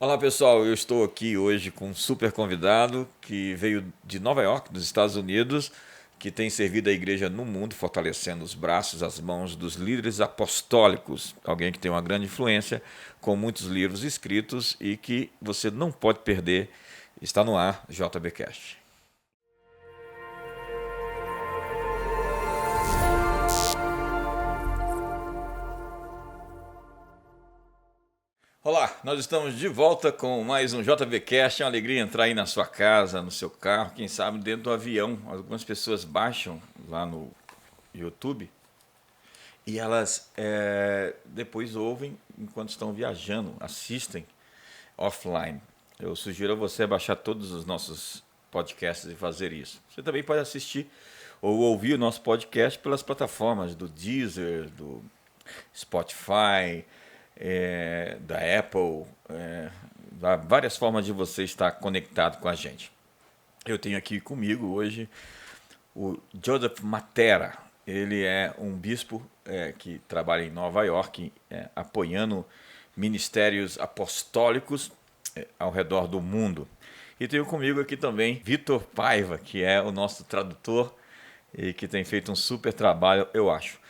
Olá pessoal, eu estou aqui hoje com um super convidado que veio de Nova York, dos Estados Unidos, que tem servido a igreja no mundo, fortalecendo os braços, as mãos dos líderes apostólicos. Alguém que tem uma grande influência, com muitos livros escritos e que você não pode perder. Está no ar, JBcast. Olá, nós estamos de volta com mais um JVcast. É uma alegria entrar aí na sua casa, no seu carro, quem sabe dentro do avião. Algumas pessoas baixam lá no YouTube e elas depois ouvem enquanto estão viajando, assistem offline. Eu sugiro a você baixar todos os nossos podcasts e fazer isso. Você também pode assistir ou ouvir o nosso podcast pelas plataformas do Deezer, do Spotify, da Apple, há várias formas de você estar conectado com a gente. Eu tenho aqui comigo hoje o Joseph Matera. Ele é um bispo que trabalha em Nova York, apoiando ministérios apostólicos ao redor do mundo. E tenho comigo aqui também Vitor Paiva, que é o nosso tradutor e que tem feito um super trabalho, eu acho.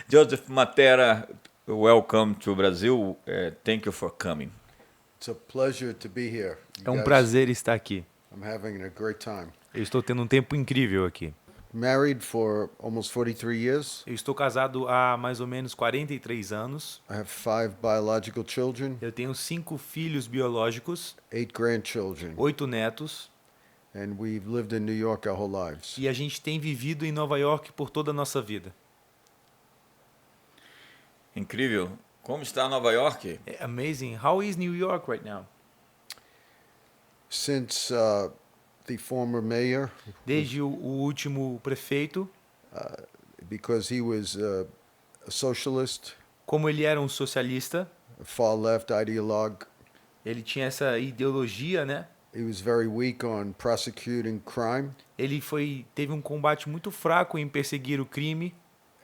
Joseph Matera, welcome to Brazil. Thank you for coming. It's a pleasure to be here. É um prazer estar aqui. I'm having a great time. Eu estou tendo um tempo incrível aqui. Married for almost 43 years. Eu estou casado há mais ou menos 43 anos. I have 5 biological children, Eu tenho 5 filhos biológicos, 8 grandchildren, 8 netos, and we've lived in New York our whole lives. e a gente tem vivido em Nova York por toda a nossa vida. Incrível. Como está Nova York? É amazing. How is New York right now? Since the former mayor, Desde o último prefeito, because he was a socialist, como ele era um socialista, a far left ideologue, ele tinha essa ideologia, né? he was very weak on prosecuting crime, Ele teve um combate muito fraco em perseguir o crime.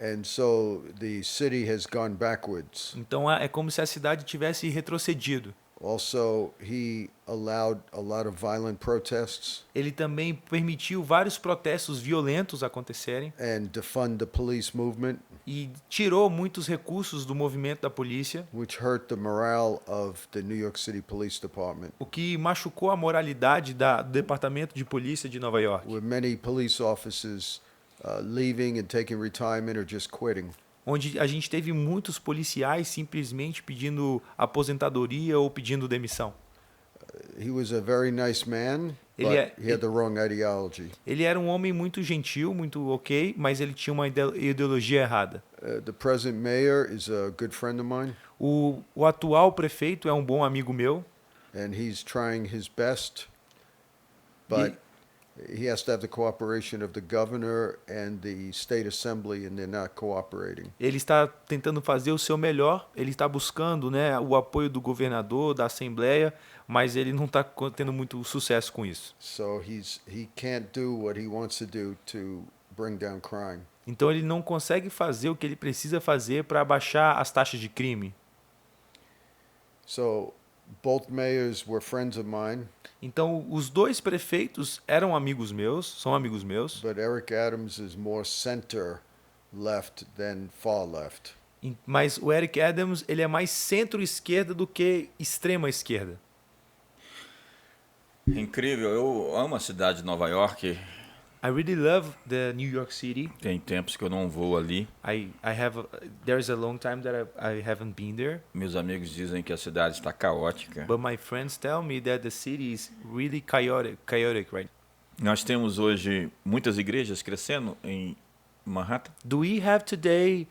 and so the city has gone backwards. Então é como se a cidade tivesse retrocedido. Also, he allowed a lot of violent protests Ele também permitiu vários protestos violentos acontecerem and defund the police movement, e tirou muitos recursos do movimento da polícia, which hurt the morale of the New York City Police Department, o que machucou a moralidade do Departamento de Polícia de Nova York, with many police officers leaving and taking retirement or just quitting. onde a gente teve muitos policiais simplesmente pedindo aposentadoria ou pedindo demissão. He was a very nice man, but he had the wrong ideology. Ele era um homem muito gentil, muito ok, mas ele tinha uma ideologia errada. The present mayor is a good friend of mine, O atual prefeito é um bom amigo meu, and he's trying his best, but he has to have the cooperation of the governor and the state assembly, and they're not cooperating. ele está tentando fazer o seu melhor, ele está buscando, né, o apoio do governador, da Assembleia, mas ele não está tendo muito sucesso com isso. So he can't do what he wants to bring down crime. Então ele não consegue fazer o que ele precisa fazer para abaixar as taxas de crime. So both mayors were friends of mine, Então os dois prefeitos eram amigos meus, são amigos meus, but Eric Adams is more center left than far left. mas o Eric Adams ele é mais centro-esquerda do que extrema-esquerda. Incrível. Eu amo a cidade de Nova York. I really love the New York City. Tem tempos que eu não vou ali. There's a long time that I haven't been there. Meus amigos dizem que a cidade está caótica. But my friends tell me that the city is really chaotic right now. Nós temos hoje muitas igrejas crescendo em Manhattan. Do we have today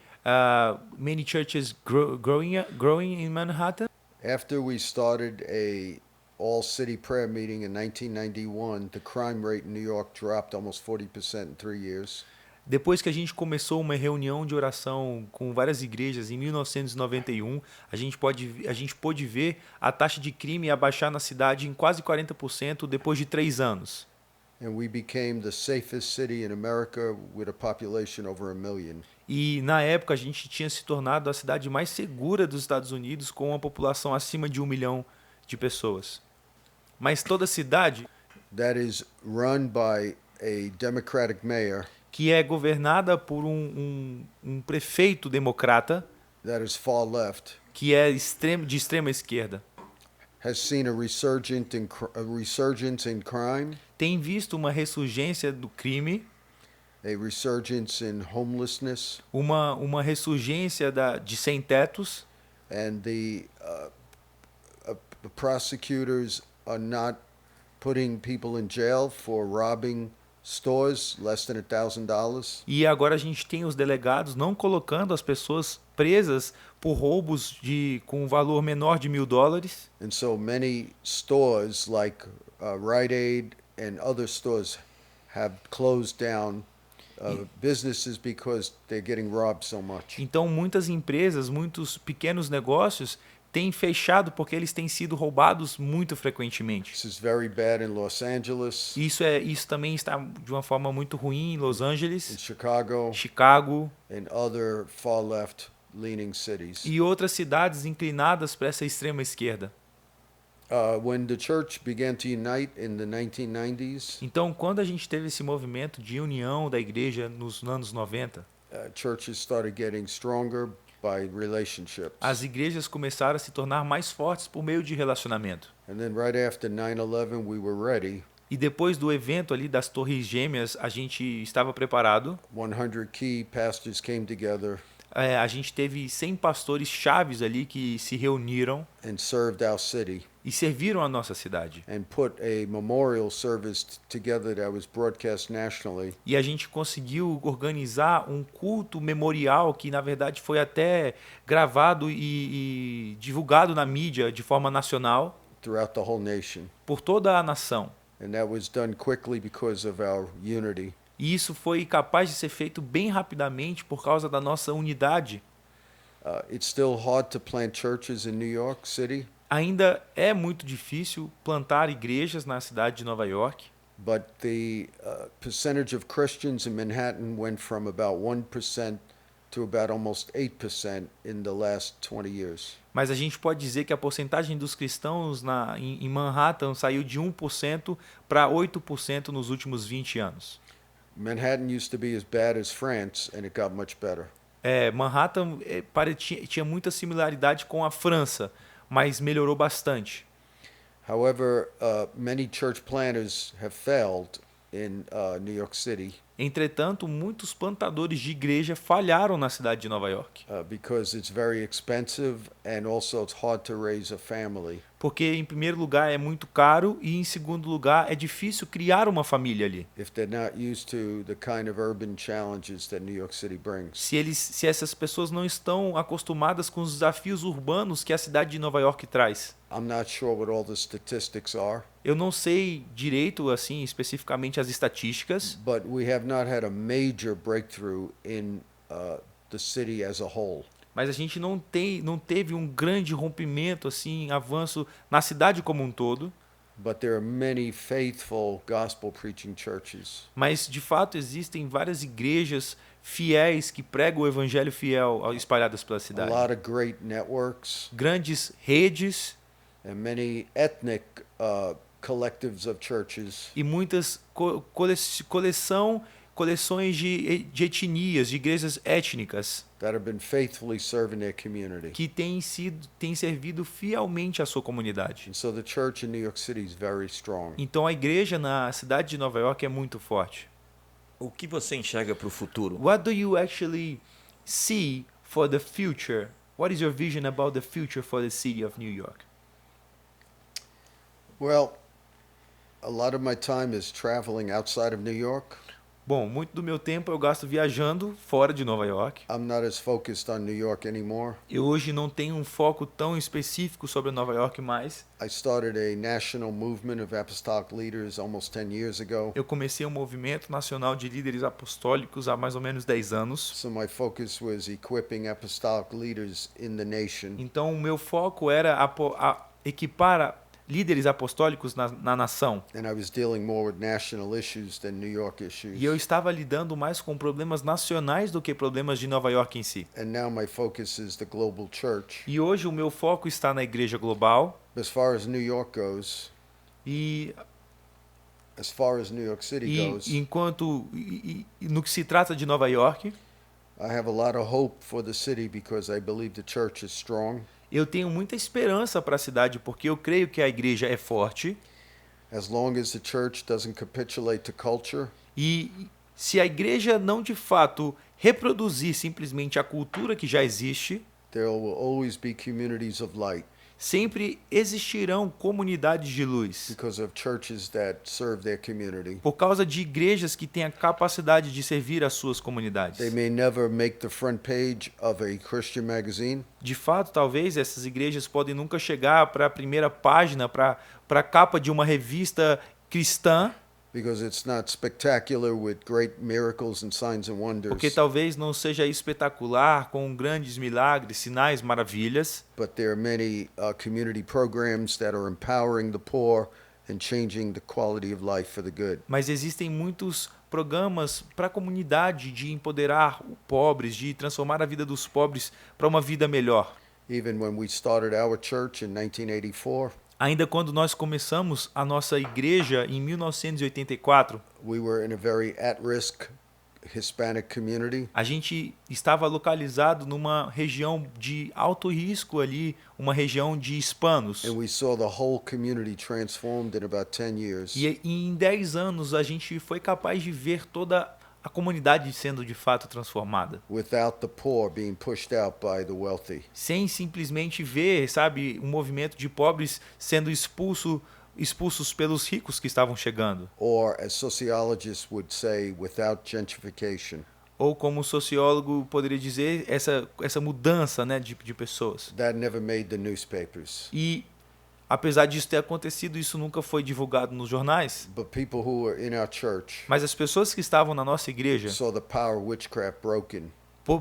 many churches growing in Manhattan? After we started a all-city prayer meeting in 1991, the crime rate in New York dropped almost 40% in 3 years. Depois que a gente começou uma reunião de oração com várias igrejas em 1991, a gente pôde ver a taxa de crime abaixar na cidade em quase 40% depois de 3 anos. And we became the safest city in America with a population over 1 million. E na época a gente tinha se tornado a cidade mais segura dos Estados Unidos, com uma população acima de 1 milhão de pessoas. Mas toda cidade That is run by a Democratic mayor que é governada por um prefeito democrata, that is far left que é de extrema esquerda, has seen a resurgence in crime, tem visto uma ressurgência do crime, a resurgence in homelessness, uma ressurgência de sem-tetos, and the prosecutors are not putting people in jail for robbing stores less than $1,000. e agora a gente tem os delegados não colocando as pessoas presas por roubos com um valor menor de $1.000. And so many stores like Rite Aid and other stores have closed down businesses because they're getting robbed so much. Então muitas empresas, muitos pequenos negócios têm fechado porque eles têm sido roubados muito frequentemente. This is very bad in Los Angeles, Isso também está de uma forma muito ruim em Los in Angeles, Chicago, Chicago and other far left leaning cities. e outras cidades inclinadas para essa extrema esquerda. When the church began to unite in the 1990s, Então, quando a gente teve esse movimento de união da igreja nos anos 90, churches started getting stronger by relationships. as igrejas começaram a se tornar mais fortes por meio de relacionamento. And then right after 9/11, we were ready. E depois do evento ali das Torres Gêmeas, a gente estava preparado. 100 key pastors came together A gente teve 100 pastores chaves ali que se reuniram and served our city e serviram a nossa cidade. and put a memorial service together that was broadcast nationally. E a gente conseguiu organizar um culto memorial que, na verdade, foi até gravado e divulgado na mídia de forma nacional Throughout the whole nation. por toda a nação. And that was done quickly because of our unity. E isso foi capaz de ser feito bem rapidamente por causa da nossa unidade. It's still hard to plant churches in New York City, Ainda é muito difícil plantar igrejas na cidade de Nova York, but the percentage of Christians in Manhattan went from about 1% to about almost 8% in the last 20 years. mas a gente pode dizer que a porcentagem dos cristãos em Manhattan saiu de 1% para 8% nos últimos 20 anos. Manhattan used to be as bad as France, and it got much better. Manhattan tinha muita similaridade com a França, mas melhorou bastante. However, many church planters have failed in New York City Entretanto, muitos plantadores de igreja falharam na cidade de Nova York, because it's very expensive and also it's hard to raise a family. porque em primeiro lugar é muito caro e em segundo lugar é difícil criar uma família ali. If they're not used to the kind of urban challenges that New York City brings. Se essas pessoas não estão acostumadas com os desafios urbanos que a cidade de Nova York traz. I'm not sure what all the statistics are, Eu não sei direito, assim, especificamente as estatísticas, but we have not had a major breakthrough in the city as a whole. mas a gente não teve um grande rompimento, assim, avanço na cidade como um todo. But there are many faithful gospel preaching churches. Mas, de fato, existem várias igrejas fiéis que pregam o evangelho fiel espalhadas pela A cidade. lot of great networks Grandes redes and many ethnic collectives of churches e muitas coleções de etnias, de igrejas étnicas, that have been faithfully serving their community. que têm servido fielmente à sua comunidade. And so the church in New York City is very strong. Então a igreja na cidade de Nova York é muito forte. O que você enxerga para o futuro? What do you actually see for the future? What is your vision about the future for the city of New York? Well, a lot of my time is traveling outside of New York. Bom, muito do meu tempo eu gasto viajando fora de Nova York. I'm not as focused on New York anymore. Eu hoje não tenho um foco tão específico sobre Nova York mais. I started a national movement of apostolic leaders almost 10 years ago. Eu comecei um movimento nacional de líderes apostólicos há mais ou menos 10 anos. So my focus was equipping apostolic leaders in the nation Então o meu foco era equipar líderes apostólicos na nação. and I was dealing more with national issues than New York issues. E eu estava lidando mais com problemas nacionais do que problemas de Nova York em si. And now my focus is the global church. E hoje o meu foco está na igreja global As far as New York goes, e, as far as New York City goes, e no que se trata de Nova York, I have a lot of hope for the city because I believe the church is strong. eu tenho muita esperança para a cidade porque eu creio que a igreja é forte As long as the church doesn't capitulate to culture, e se a igreja não de fato reproduzir simplesmente a cultura que já existe, there will always be communities of light sempre existirão comunidades de luz. because of churches that serve their community. Por causa de igrejas que têm a capacidade de servir as suas comunidades. They may never make the front page of a Christian magazine, De fato, talvez essas igrejas podem nunca chegar para a primeira página, para a capa de uma revista cristã, because it's not spectacular with great miracles and signs and wonders, porque talvez não seja espetacular, com grandes milagres, sinais, maravilhas, but there are many community programs that are empowering the poor and changing the quality of life for the good. mas existem muitos programas para a comunidade de empoderar os pobres, de transformar a vida dos pobres para uma vida melhor. Even when we started our church in 1984, Ainda quando nós começamos a nossa igreja em 1984, we were in a very at-risk Hispanic community, a gente estava localizado numa região de alto risco ali, uma região de hispanos. and we saw the whole community transformed in about 10 years. E em 10 anos a gente foi capaz de ver toda a comunidade sendo de fato transformada. Without the poor being pushed out by the wealthy. Sem simplesmente ver, sabe, um movimento de pobres sendo expulsos pelos ricos que estavam chegando. Or, as sociologists would say, without gentrification. Ou como o sociólogo poderia dizer, essa mudança, né, de pessoas. That never made the newspapers. E apesar disso ter acontecido, isso nunca foi divulgado nos jornais. But people who were in our church Mas as pessoas que estavam na nossa igreja saw the power of witchcraft broken,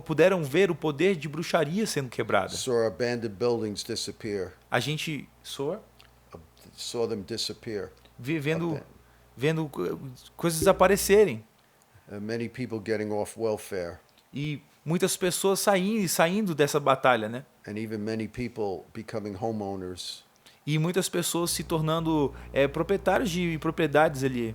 puderam ver o poder de bruxaria sendo quebrada. saw abandoned buildings disappear, A gente saw them disappear. vendo coisas desaparecerem Many people getting off welfare, e muitas pessoas saindo dessa batalha, né? and even many people becoming homeowners. E muitas pessoas se tornando proprietários de propriedades ali.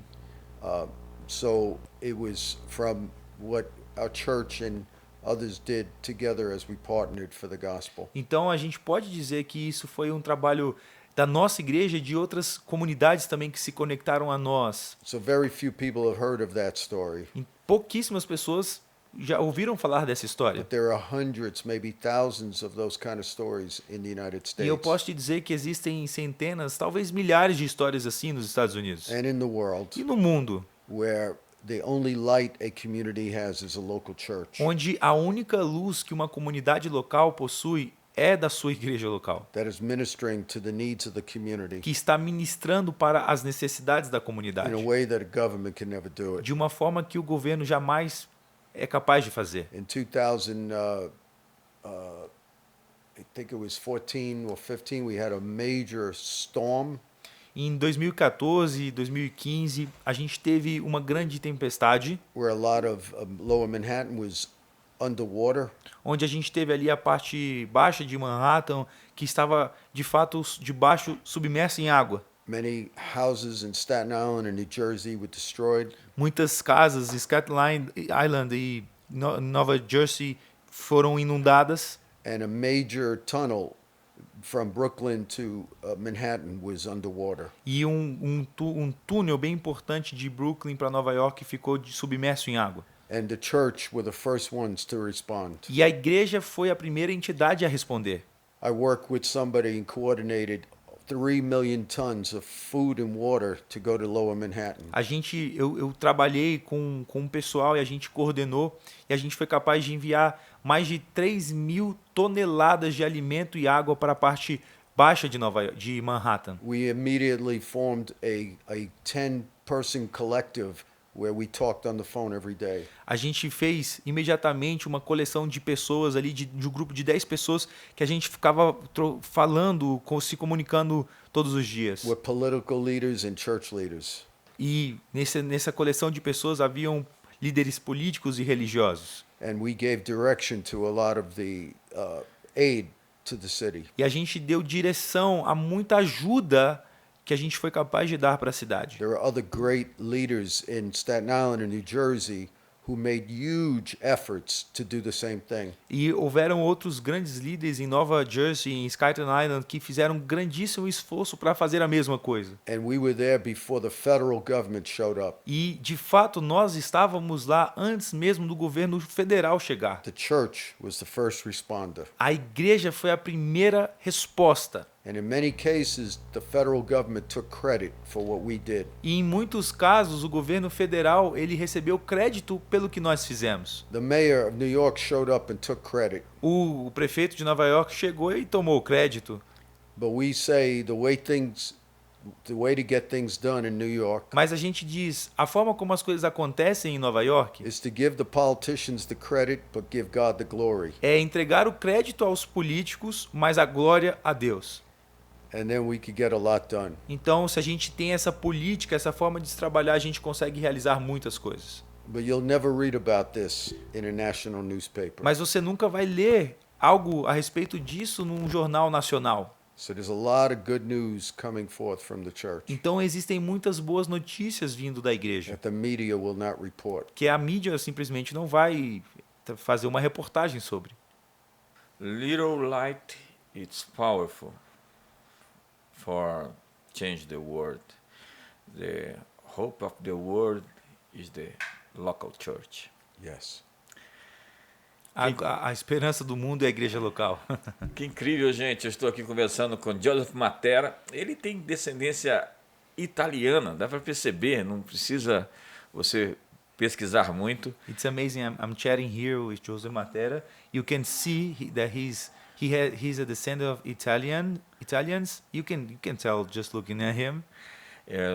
So it was from what our church and others did together as we partnered for the gospel. Então a gente pode dizer que isso foi um trabalho da nossa igreja e de outras comunidades também que se conectaram a nós. So very few people have heard of that story, E pouquíssimas pessoas já ouviram falar dessa história. but there are hundreds, maybe thousands of those kind of stories in the United E eu States posso te dizer que existem centenas, talvez milhares de histórias assim nos Estados Unidos and in the world e no mundo, where the only light a community has is a local church onde a única luz que uma comunidade local possui é da sua igreja local, that is ministering to the needs of the community que está ministrando para as necessidades da in comunidade, a way that a government can never do it. de uma forma que o governo jamais é capaz de fazer. In 2000, I think it was 14 or 15, we had a major storm. Em 2014 e 2015, a gente teve uma grande tempestade, Where a lot of lower Manhattan was underwater, onde a gente teve ali a parte baixa de Manhattan, que estava de fato debaixo, submersa em água. many houses in Staten Island and New Jersey were destroyed, Muitas casas em Staten Island e Nova Jersey foram inundadas and a major tunnel from Brooklyn to Manhattan was underwater. e um túnel bem importante de Brooklyn para Nova York ficou submerso em água. And the church were the first ones to respond. E a igreja foi a primeira entidade a responder. I worked with somebody and coordinated 3 million tons of food and water to go to lower Manhattan. Eu trabalhei com um pessoal e a gente coordenou e a gente foi capaz de enviar mais de 3.000 toneladas de alimento e água para a parte baixa de Manhattan. We immediately formed a 10-person collective where we talked on the phone every day. A gente fez imediatamente uma coleção de pessoas ali, de um grupo de 10 pessoas que a gente ficava falando, se comunicando todos os dias. We're political leaders and church leaders. E nessa coleção de pessoas haviam líderes políticos e religiosos. And we gave direction to a lot of the aid to the city. E a gente deu direção a muita ajuda que a gente foi capaz de dar para a cidade. There are other great leaders in Staten Island and New Jersey who made huge efforts to do the same thing. E houveram outros grandes líderes em Nova Jersey, em Staten Island, que fizeram um grandíssimo esforço para fazer a mesma coisa. And we were there before the federal government showed up. E, de fato, nós estávamos lá antes mesmo do governo federal chegar. The church was the first responder. A igreja foi a primeira resposta. And in many cases, the federal government took credit for what we did. E em muitos casos, o governo federal ele recebeu crédito pelo que nós fizemos. The mayor of New York showed up and took credit. O prefeito de Nova York chegou e tomou o crédito. But we say the way to get things done in New York Mas a gente diz, a forma como as coisas acontecem em Nova York is to give the politicians the credit, but give God the glory. é entregar o crédito aos políticos, mas a glória a Deus. And then we could get a lot done. Então, se a gente tem essa política, essa forma de se trabalhar, a gente consegue realizar muitas coisas. But you'll never read about this in a national newspaper. Mas você nunca vai ler algo a respeito disso num jornal nacional. So there's a lot of good news coming forth from the church Então, existem muitas boas notícias vindo da igreja, that the media will not report. que a mídia simplesmente não vai fazer uma reportagem sobre. Little light, it's powerful for change the world. The hope of the world is the local church. Yes. A esperança do mundo é a igreja local. Que incrível, gente. Eu estou aqui conversando com Joseph Matera. Ele tem descendência italiana, dá para perceber, não precisa você pesquisar muito. It's amazing. I'm chatting here with Joseph Matera. You can see that he's a descendant of Italians. You can tell just looking at him.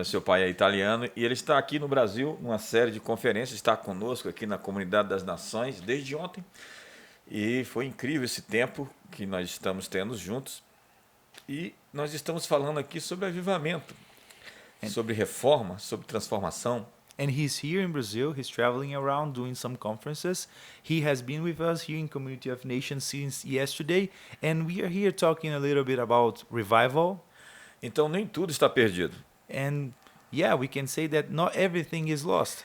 Seu pai é italiano e ele está aqui no Brasil numa série de conferências, está conosco aqui na Comunidade das Nações desde ontem. E foi incrível esse tempo que nós estamos tendo juntos. E nós estamos falando aqui sobre avivamento, sobre reforma, sobre transformação. And he's here in Brazil. He's traveling around doing some conferences. He has been with us here in Community of Nations since yesterday. And we are here talking a little bit about revival. Então nem tudo está perdido. And yeah, we can say that not everything is lost.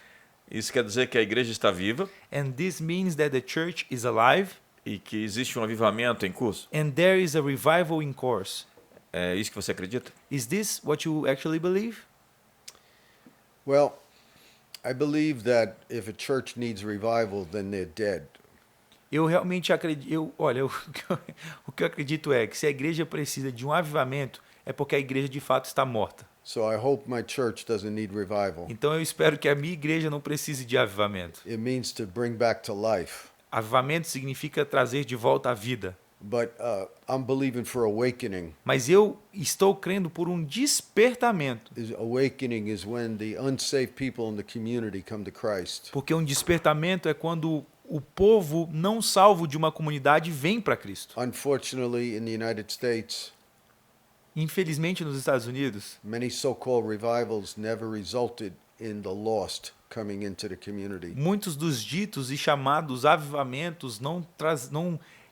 Isso quer dizer que a igreja está viva And this means that the church is alive e que existe um avivamento em curso. and there is a revival in course. É isso que você acredita? Is this what you actually believe? Well, I believe that if a church needs revival, then they're dead. Eu realmente acredito, o que eu acredito é que se a igreja precisa de um avivamento, é porque a igreja de fato está morta. So I hope my church doesn't need revival. Então eu espero que a minha igreja não precise de avivamento. It means to bring back to life. Avivamento significa trazer de volta à vida. But I'm believing for awakening. Mas eu estou crendo por um despertamento. Awakening is when the unsaved people in the community come to Christ. Porque um despertamento é quando o povo não salvo de uma comunidade vem para Cristo. Unfortunately, in the United States, Infelizmente, nos Estados Unidos, many so-called revivals never resulted in the lost coming into the community. muitos dos ditos e chamados avivamentos não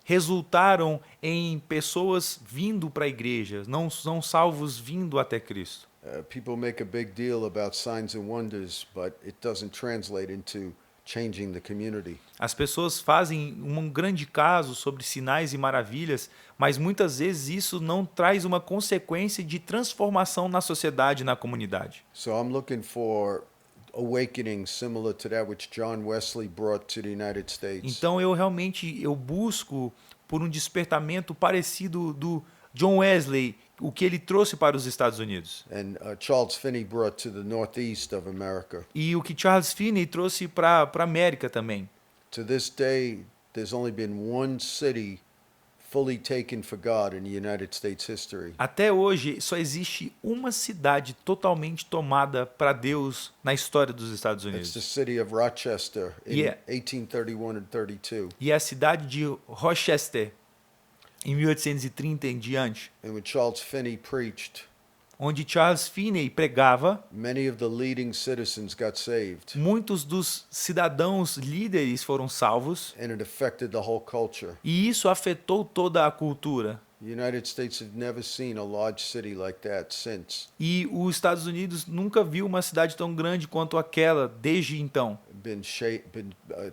resultaram em pessoas vindo para a igreja, não são salvos vindo até Cristo. People make a big deal about signs and wonders, but it doesn't translate into changing the community. As pessoas fazem um grande caso sobre sinais e maravilhas, mas muitas vezes isso não traz uma consequência de transformação na sociedade, na comunidade. So I'm looking for awakening similar to that which John Wesley brought to the United States. Então eu busco por um despertamento parecido do John Wesley, o que ele trouxe para os Estados Unidos. And Charles Finney brought to the northeast of America. E o que Charles Finney trouxe para a América também. To this day, there's only been one city fully taken for God in the United States history. Até hoje, só existe uma cidade totalmente tomada para Deus na história dos Estados It's the Unidos. city of Rochester in Yeah. 1831 and 32. E é a cidade de Rochester, em 1830 em diante, And when Charles Finney preached, onde Charles Finney pregava, many of the leading citizens got saved, muitos dos cidadãos líderes foram salvos, and it affected the whole culture. e isso afetou toda a cultura. The United States have never seen a large city like that since. E os Estados Unidos nunca viu uma cidade tão grande quanto aquela desde então. Been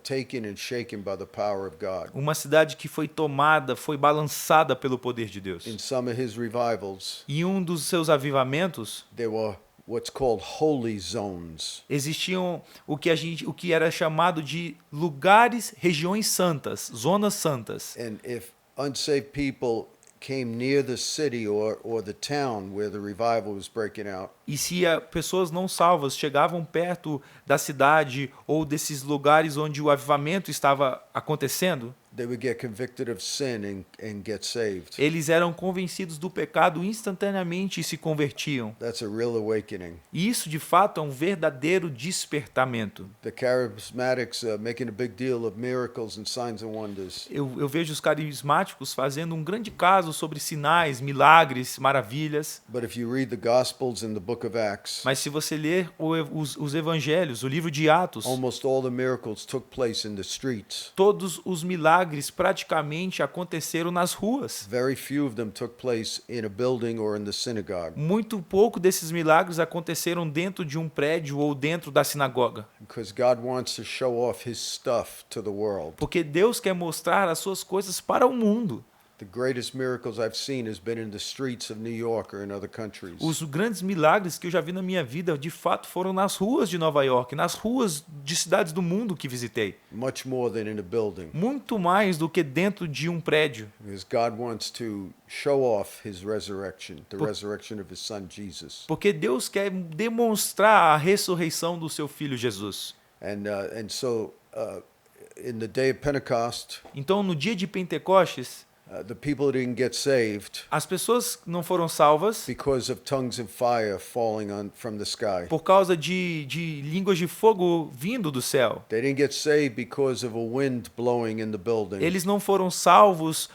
taken and shaken by the power of God. Uma cidade que foi tomada, foi balançada pelo poder de Deus. In some of his revivals, E um dos seus avivamentos, there were what's called holy zones. existiam o que era chamado de lugares, regiões santas, zonas santas. And if unsaved people came near the city or the town where the revival was breaking out, E se pessoas não salvas chegavam perto da cidade ou desses lugares onde o avivamento estava acontecendo, they would get convicted of sin and get saved. eles eram convencidos do pecado instantaneamente e se convertiam. That's a real awakening. E isso, de fato, é um verdadeiro despertamento. The charismatics making a big deal of miracles and signs and wonders. Eu vejo os carismáticos fazendo um grande caso sobre sinais, milagres, maravilhas. But if you read the Gospels and the book of Acts, Mas se você ler os evangelhos, o livro de Atos, almost all the miracles took place in the streets. todos os milagres praticamente aconteceram nas ruas. Very few of them took place in a building or in the synagogue, Muito pouco desses milagres aconteceram dentro de um prédio ou dentro da sinagoga. because God wants to show off his stuff to the world. Porque Deus quer mostrar as suas coisas para o mundo. The greatest miracles I've seen has been in the streets of New York or in other countries. Os grandes milagres que eu já vi na minha vida, de fato, foram nas ruas de Nova York, nas ruas de cidades do mundo que visitei. Much more than in a building, Muito mais do que dentro de um prédio. because God wants to show off his resurrection, the resurrection of his son Jesus. Porque Deus quer demonstrar a ressurreição do seu filho Jesus. And so in the day of Pentecost, Então, no dia de Pentecostes, the people didn't get saved as pessoas não foram salvas because of tongues of fire falling from the sky. por causa de línguas de fogo vindo do céu. They didn't get saved because of a wind blowing in the building. Eles não foram salvos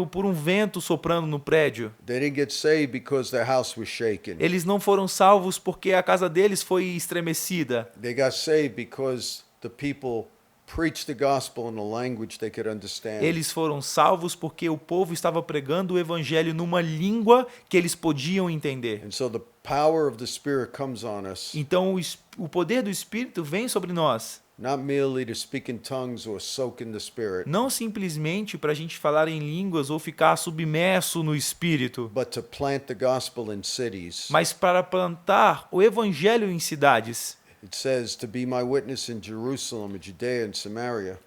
por um vento soprando no prédio. They didn't get saved because their house was shaken. Eles não foram salvos porque a casa deles foi estremecida. They got saved because the people preached the gospel in a language they could understand. Eles foram salvos porque o povo estava pregando o evangelho numa língua que eles podiam entender. And so the power of the Spirit comes on us, Então o poder do Espírito vem sobre nós. not merely to speak in tongues or soak in the Spirit, Não simplesmente para a gente falar em línguas ou ficar submerso no Espírito, but to plant the gospel in cities. mas para plantar o evangelho em cidades. It says to be my witness in Jerusalem, Judea and Samaria.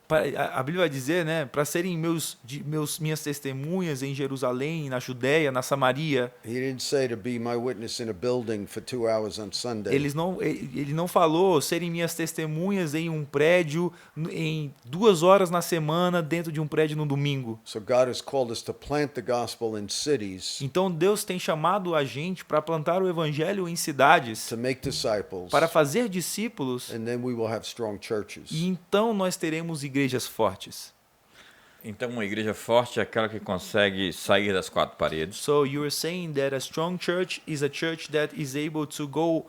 A Bíblia vai dizer, né, para serem minhas testemunhas em Jerusalém, na Judéia, na Samaria. He didn't say to be my witness in a building for 2 hours on Sunday. Ele não falou serem minhas testemunhas em um prédio em 2 horas na semana dentro de um prédio no domingo. So God has called us to plant the gospel in cities, Então Deus tem chamado a gente para plantar o evangelho em cidades, to make disciples, para fazer discípulos, and then we will have strong churches. e então nós teremos igrejas fortes. Então, uma igreja forte é aquela que consegue sair das 4 paredes, So you are saying that a strong church is a church that is able to go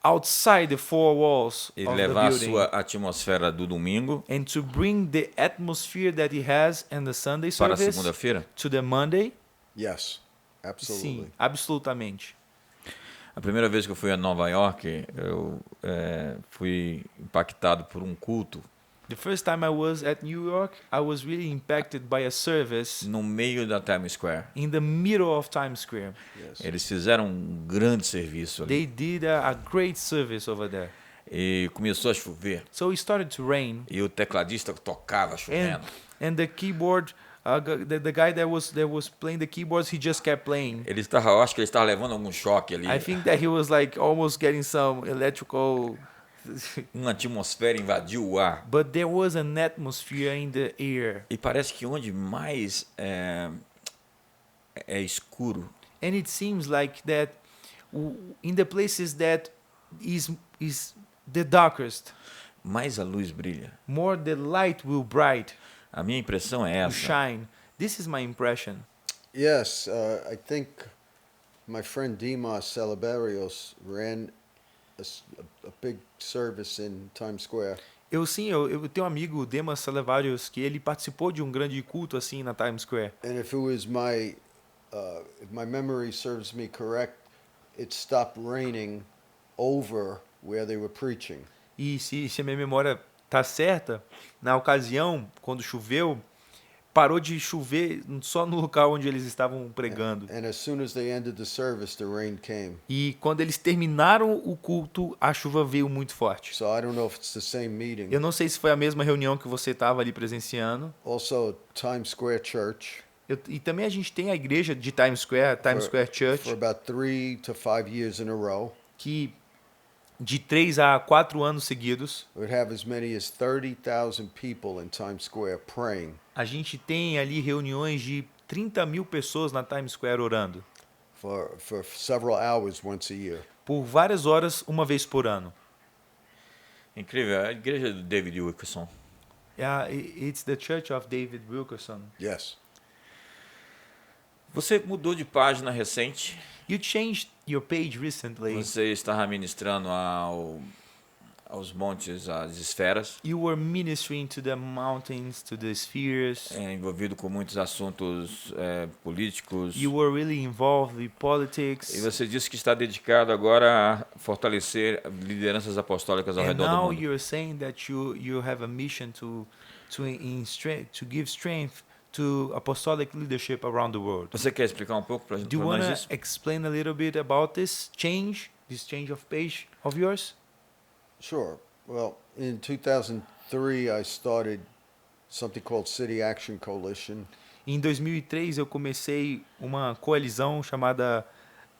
outside the 4 walls e of the levar a building sua atmosfera do domingo and to bring the atmosphere that he has in the Sunday para a service segunda-feira. to the Monday. Yes, absolutely. Sim, absolutamente. A primeira vez que eu fui a Nova York, eu fui impactado por um culto The first time I was at New York, I was really impacted by a service no meio da Times Square. in the middle of Times Square. Yes. Eles fizeram um grande serviço ali. They did a great service over there. E começou a chover. So it started to rain, E o tecladista tocava chovendo. and the keyboard, the guy that was playing the keyboards, he just kept playing. Eu acho que ele estava levando algum choque ali. I think that he was like almost getting some electrical, Uma atmosfera invadiu o ar. but there was an atmosphere in the air. E parece que onde mais é escuro, And it seems like that in the places that is the darkest, mais a luz brilha. more the light will bright A minha impressão é to essa. shine. This is my impression. Yes, I think my friend Dimas Salaberios ran a big service in Times Square. Eu tenho um amigo, Demas Salevarius, que ele participou de um grande culto assim na Times Square. And if my memory serves me correct, it stopped raining over where they were preaching. E se a minha memória tá certa, na ocasião, quando choveu, parou de chover só no local onde eles estavam pregando. And as soon as they ended the service, the rain came. E quando eles terminaram o culto, a chuva veio muito forte. So I don't know if it's the same meeting. Eu não sei se foi a mesma reunião que você estava ali presenciando. Also, Times Square Church. E também a gente tem a igreja de Times Square, Times Square Church, For about 3 to 5 years in a row, que de 3 a 4 anos seguidos, would have as many as 30,000 people in Times Square praying a gente tem ali reuniões de 30 mil pessoas na Times Square orando. for several hours once a year. Por várias horas, uma vez por ano. Incrível, a igreja do David Wilkerson. It's the Church of David Wilkerson. Yes. Você mudou de página recente. You changed your page recently. Você estava ministrando aos montes, às esferas, You were ministering to the mountains, to the spheres. envolvido com muitos assuntos políticos. You were really involved with E politics. você disse que está dedicado agora a fortalecer lideranças apostólicas ao And redor do now mundo. you're saying that you have a mission to give strength to apostolic leadership around the world. Você quer explicar um pouco para Do you nós want isso? to explain a little bit about this change of page of yours? Sure. Well, in 2003, I started something called City Action Coalition. Em 2003 eu comecei uma coalizão chamada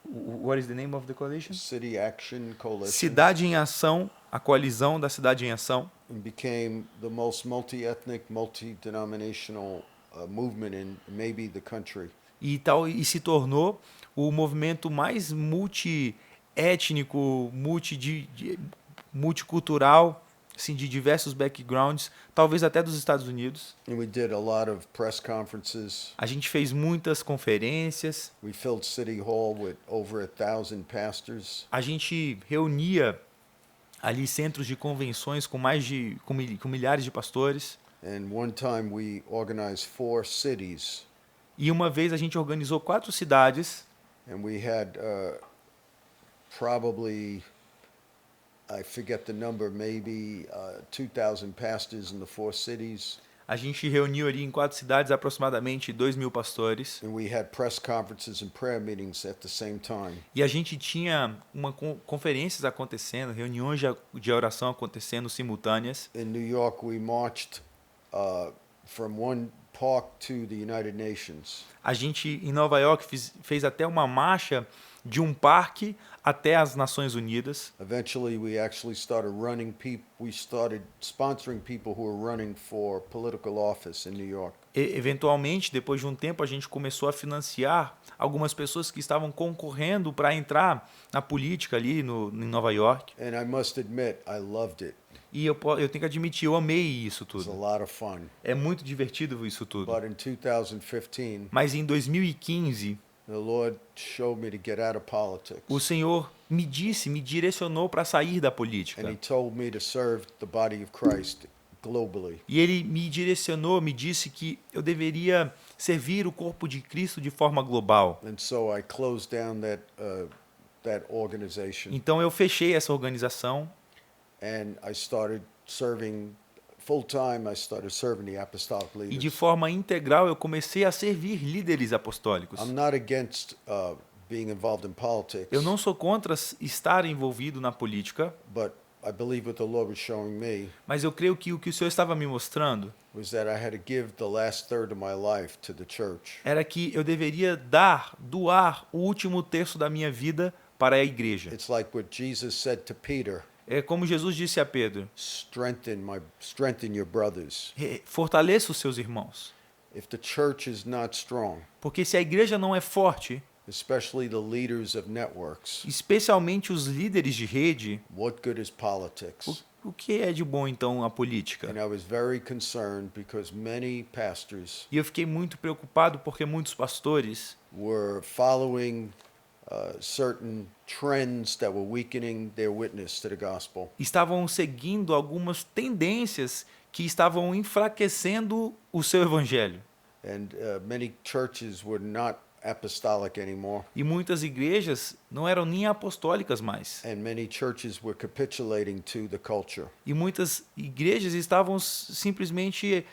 What is the name of the coalition? City Action Coalition. Cidade em Ação, a coalizão da Cidade em Ação. And became the most multi-ethnic, multi-denominational movement in maybe the country. E se tornou o movimento mais multiétnico, multicultural, assim, de diversos backgrounds, talvez até dos Estados Unidos. And we did a lot of press conferences. A gente fez muitas conferências, We filled City Hall with over 1,000 pastors. a gente reunia ali centros de convenções com com milhares de pastores. And one time we organized 4 cities. E uma vez a gente organizou 4 cidades. And we had probably, I forget the number, maybe 2,000 pastors in the 4 cities. A gente reuniu ali em 4 cidades aproximadamente 2.000 pastores. And we had press conferences and prayer meetings at the same time. E a gente tinha conferências acontecendo, reuniões de oração acontecendo simultâneas. In New York, we marched from one park to the United Nations. A gente, em Nova York, fez até uma marcha de um parque até as Nações Unidas. Eventually, we actually started running people. We started sponsoring people who were running for political office in New York. Eventualmente, depois de um tempo, a gente começou a financiar algumas pessoas que estavam concorrendo para entrar na política ali em Nova York. And I must admit, I loved it. E eu tenho que admitir, eu amei isso It was a tudo. lot of fun. É muito divertido isso tudo. But in 2015, Mas em 2015, the Lord showed me to get out of politics. o Senhor me direcionou para sair da And He política. told me to serve the body of Christ globally. E Ele me direcionou, me disse que eu deveria servir o corpo de Cristo de forma global. And so I closed down that organization. Então eu fechei essa organização And I started serving full time. I started serving the apostolic e de leaders. forma integral eu comecei a servir líderes apostólicos. I'm not against being involved in politics, Eu não sou contra estar envolvido na política, but I believe what the Lord was showing me mas eu creio que o que o Senhor estava me mostrando was that I had to give the last third of my life to the church. era que eu deveria doar o último terço da minha vida para a igreja. It's like what Jesus said to Peter: É como Jesus disse a Pedro: strengthen your brothers. Fortaleça os seus irmãos. If the church is not strong, Porque se a igreja não é forte, especially the leaders of networks, especialmente os líderes de rede, what good is politics? o que é de bom então a política? And I was very concerned because many pastors E eu fiquei muito preocupado porque muitos pastores were following certain trends that were weakening their witness to the gospel. estavam seguindo algumas tendências que estavam enfraquecendo o seu evangelho. And many churches were not apostolic anymore. E muitas igrejas não eram nem apostólicas mais. And many churches were capitulating to the culture. E muitas igrejas estavam simplesmente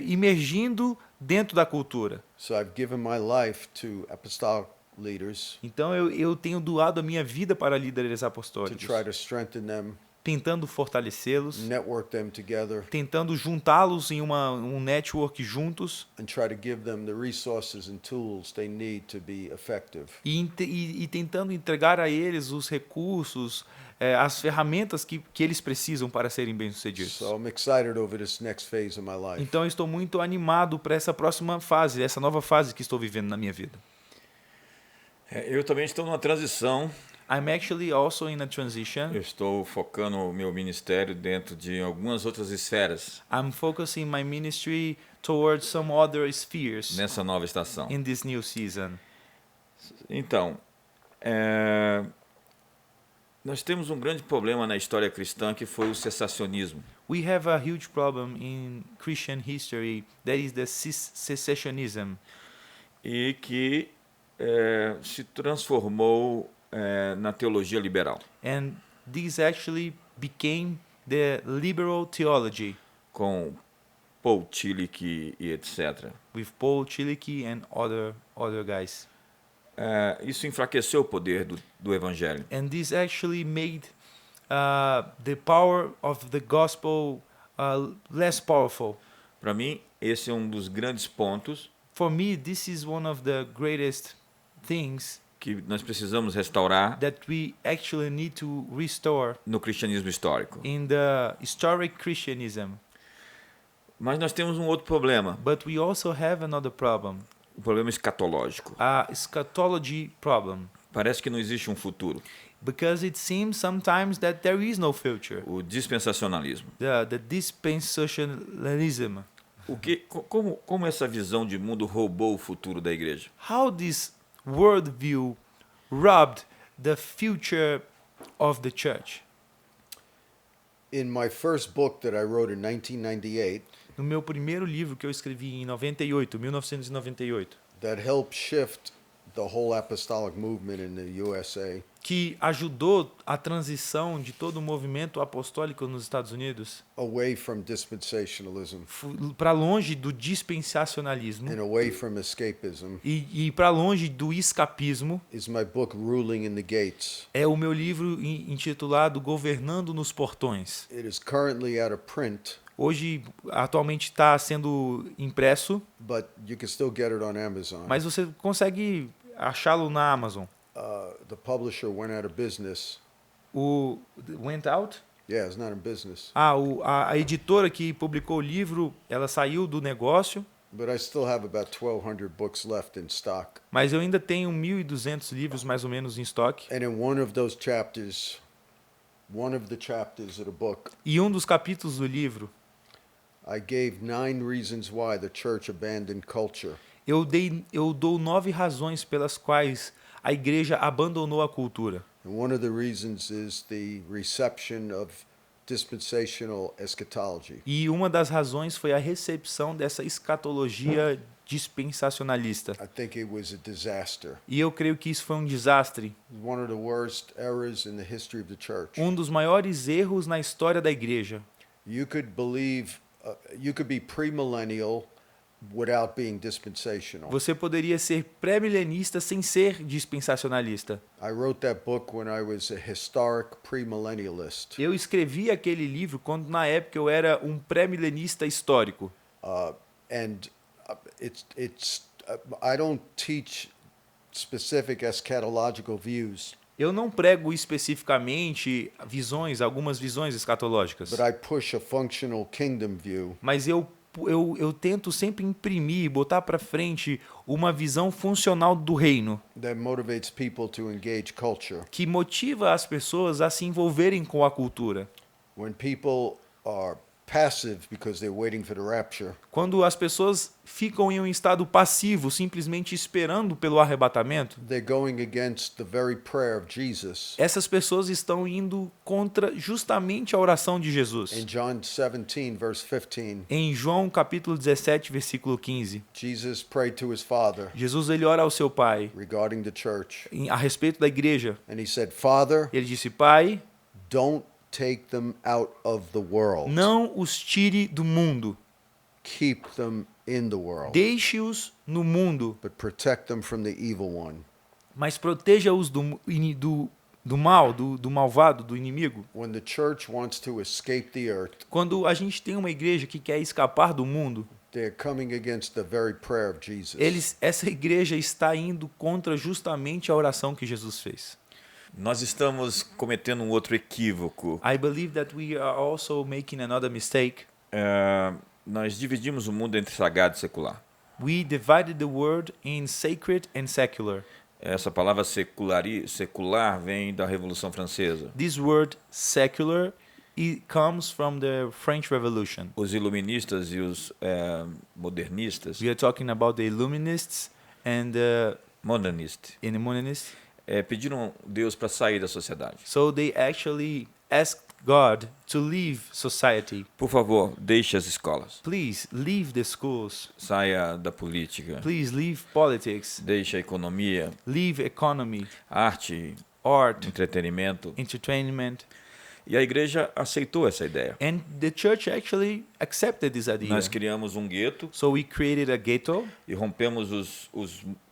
imergindo dentro da cultura. So I've given my life to apostolic leaders Então eu tenho doado a minha vida para líderes to apostólicos, try to strengthen them, tentando fortalecê-los, network them together, tentando juntá-los em um network juntos and try to give them the resources and tools they need to be effective. e tentando entregar a eles os recursos, as ferramentas que eles precisam para serem bem-sucedidos. So I'm excited over this next phase of my life. Então eu estou muito animado para essa próxima fase, essa nova fase que estou vivendo na minha vida. Eu também estou numa transição. I'm actually also in a transition. Eu estou focando o meu ministério dentro de algumas outras esferas I'm focusing my ministry towards some other spheres nessa nova estação. in this new season. Então, nós temos um grande problema na história cristã que foi o cessacionismo. We have a huge problem in Christian history, that is the cessationism, E que se transformou na teologia liberal, and this actually became the liberal theology com Paul Tillich e etc. with Paul Tillich and other guys. Isso enfraqueceu o poder do evangelho. And this actually made the power of the gospel less powerful. Para mim, esse é um dos grandes pontos For me, this is one of the greatest things que nós precisamos restaurar that we actually need to restore no cristianismo histórico. in the historic Christianism. Mas nós temos um outro problema, But we also have another problem, o problema escatológico. a eschatology problem, Parece que não existe um futuro. because it seems sometimes that there is no future. O dispensacionalismo. The dispensationalism. Como essa visão de mundo roubou o futuro da igreja? How this worldview robbed the future of the church. In my first book that I wrote in 1998, No meu primeiro livro que eu escrevi em 1998, that helped shift the whole apostolic movement in the USA, que ajudou a transição de todo o movimento apostólico nos Estados Unidos away from dispensationalism para longe do dispensacionalismo and away from escapism, e para longe do escapismo, is my book Ruling in the Gates. é o meu livro intitulado Governando nos Portões. It is currently out of print, Hoje, atualmente está sendo impresso, but you can still get it on Amazon. mas você consegue achá-lo na Amazon. The publisher went out of business. O Went Out? Yeah, it's not in business. A editora que publicou o livro, ela saiu do negócio, But I still have about 1,200 books left in stock. mas eu ainda tenho 1.200 livros mais ou menos em estoque. And in one of the chapters of the book, E um dos capítulos do livro, I gave 9 reasons why the church abandoned culture. eu dou 9 razões pelas quais a igreja abandonou a cultura. And one of the reasons is the reception of dispensational eschatology. E uma das razões foi a recepção dessa escatologia dispensacionalista. I think it was a disaster. E eu creio que isso foi um desastre, One of the worst errors in the history of the church. um dos maiores erros na história da igreja. You could be premillennial without being dispensational. Você poderia ser pré-milenista sem ser dispensacionalista. I wrote that book when I was a historic premillennialist. Eu escrevi aquele livro quando na época eu era um pré-milenista histórico. I don't teach specific eschatological views, Eu não prego especificamente algumas visões escatológicas, but I push a functional kingdom view mas eu eu tento sempre imprimir, botar para frente uma visão funcional do reino, that motivates people to engage culture. que motiva as pessoas a se envolverem com a cultura. When people are passive because they're waiting for the rapture, Quando as pessoas ficam em um estado passivo, simplesmente esperando pelo arrebatamento, they're going against the very prayer of Jesus. essas pessoas estão indo contra justamente a oração de Jesus. In John 17, verse 15, Em João capítulo 17, versículo 15, Jesus prayed to his Father Jesus ele ora ao seu Pai regarding the church. a respeito da igreja. And he said, Father, Ele disse: Pai, don't take them out of the world. não os tire do mundo, Keep them in the world, deixe-os no mundo, but protect them from the evil one. mas proteja-os do mal, do malvado, do inimigo. When the church wants to escape the earth, Quando a gente tem uma igreja que quer escapar do mundo, they're coming against the very prayer of Jesus. essa igreja está indo contra justamente a oração que Jesus fez. Nós estamos cometendo um outro equívoco. I believe that we are also making another mistake. Nós dividimos o mundo entre sagrado e secular. We divided the word in sacred and secular. Essa palavra secular vem da Revolução Francesa. This word secular, it comes from the French Revolution. Os iluministas e os modernistas, We are talking about the Illuminists and the modernistas, Monists. pediram Deus para sair da sociedade. So they actually asked God to leave society. Por favor, deixe as escolas. Please leave the schools. Saia da política. Please leave politics. Deixe a economia, Leave economy, arte, art, entretenimento. entertainment. E a igreja aceitou essa ideia. And the church actually accepted this idea. Nós criamos um gueto So we created a ghetto e rompemos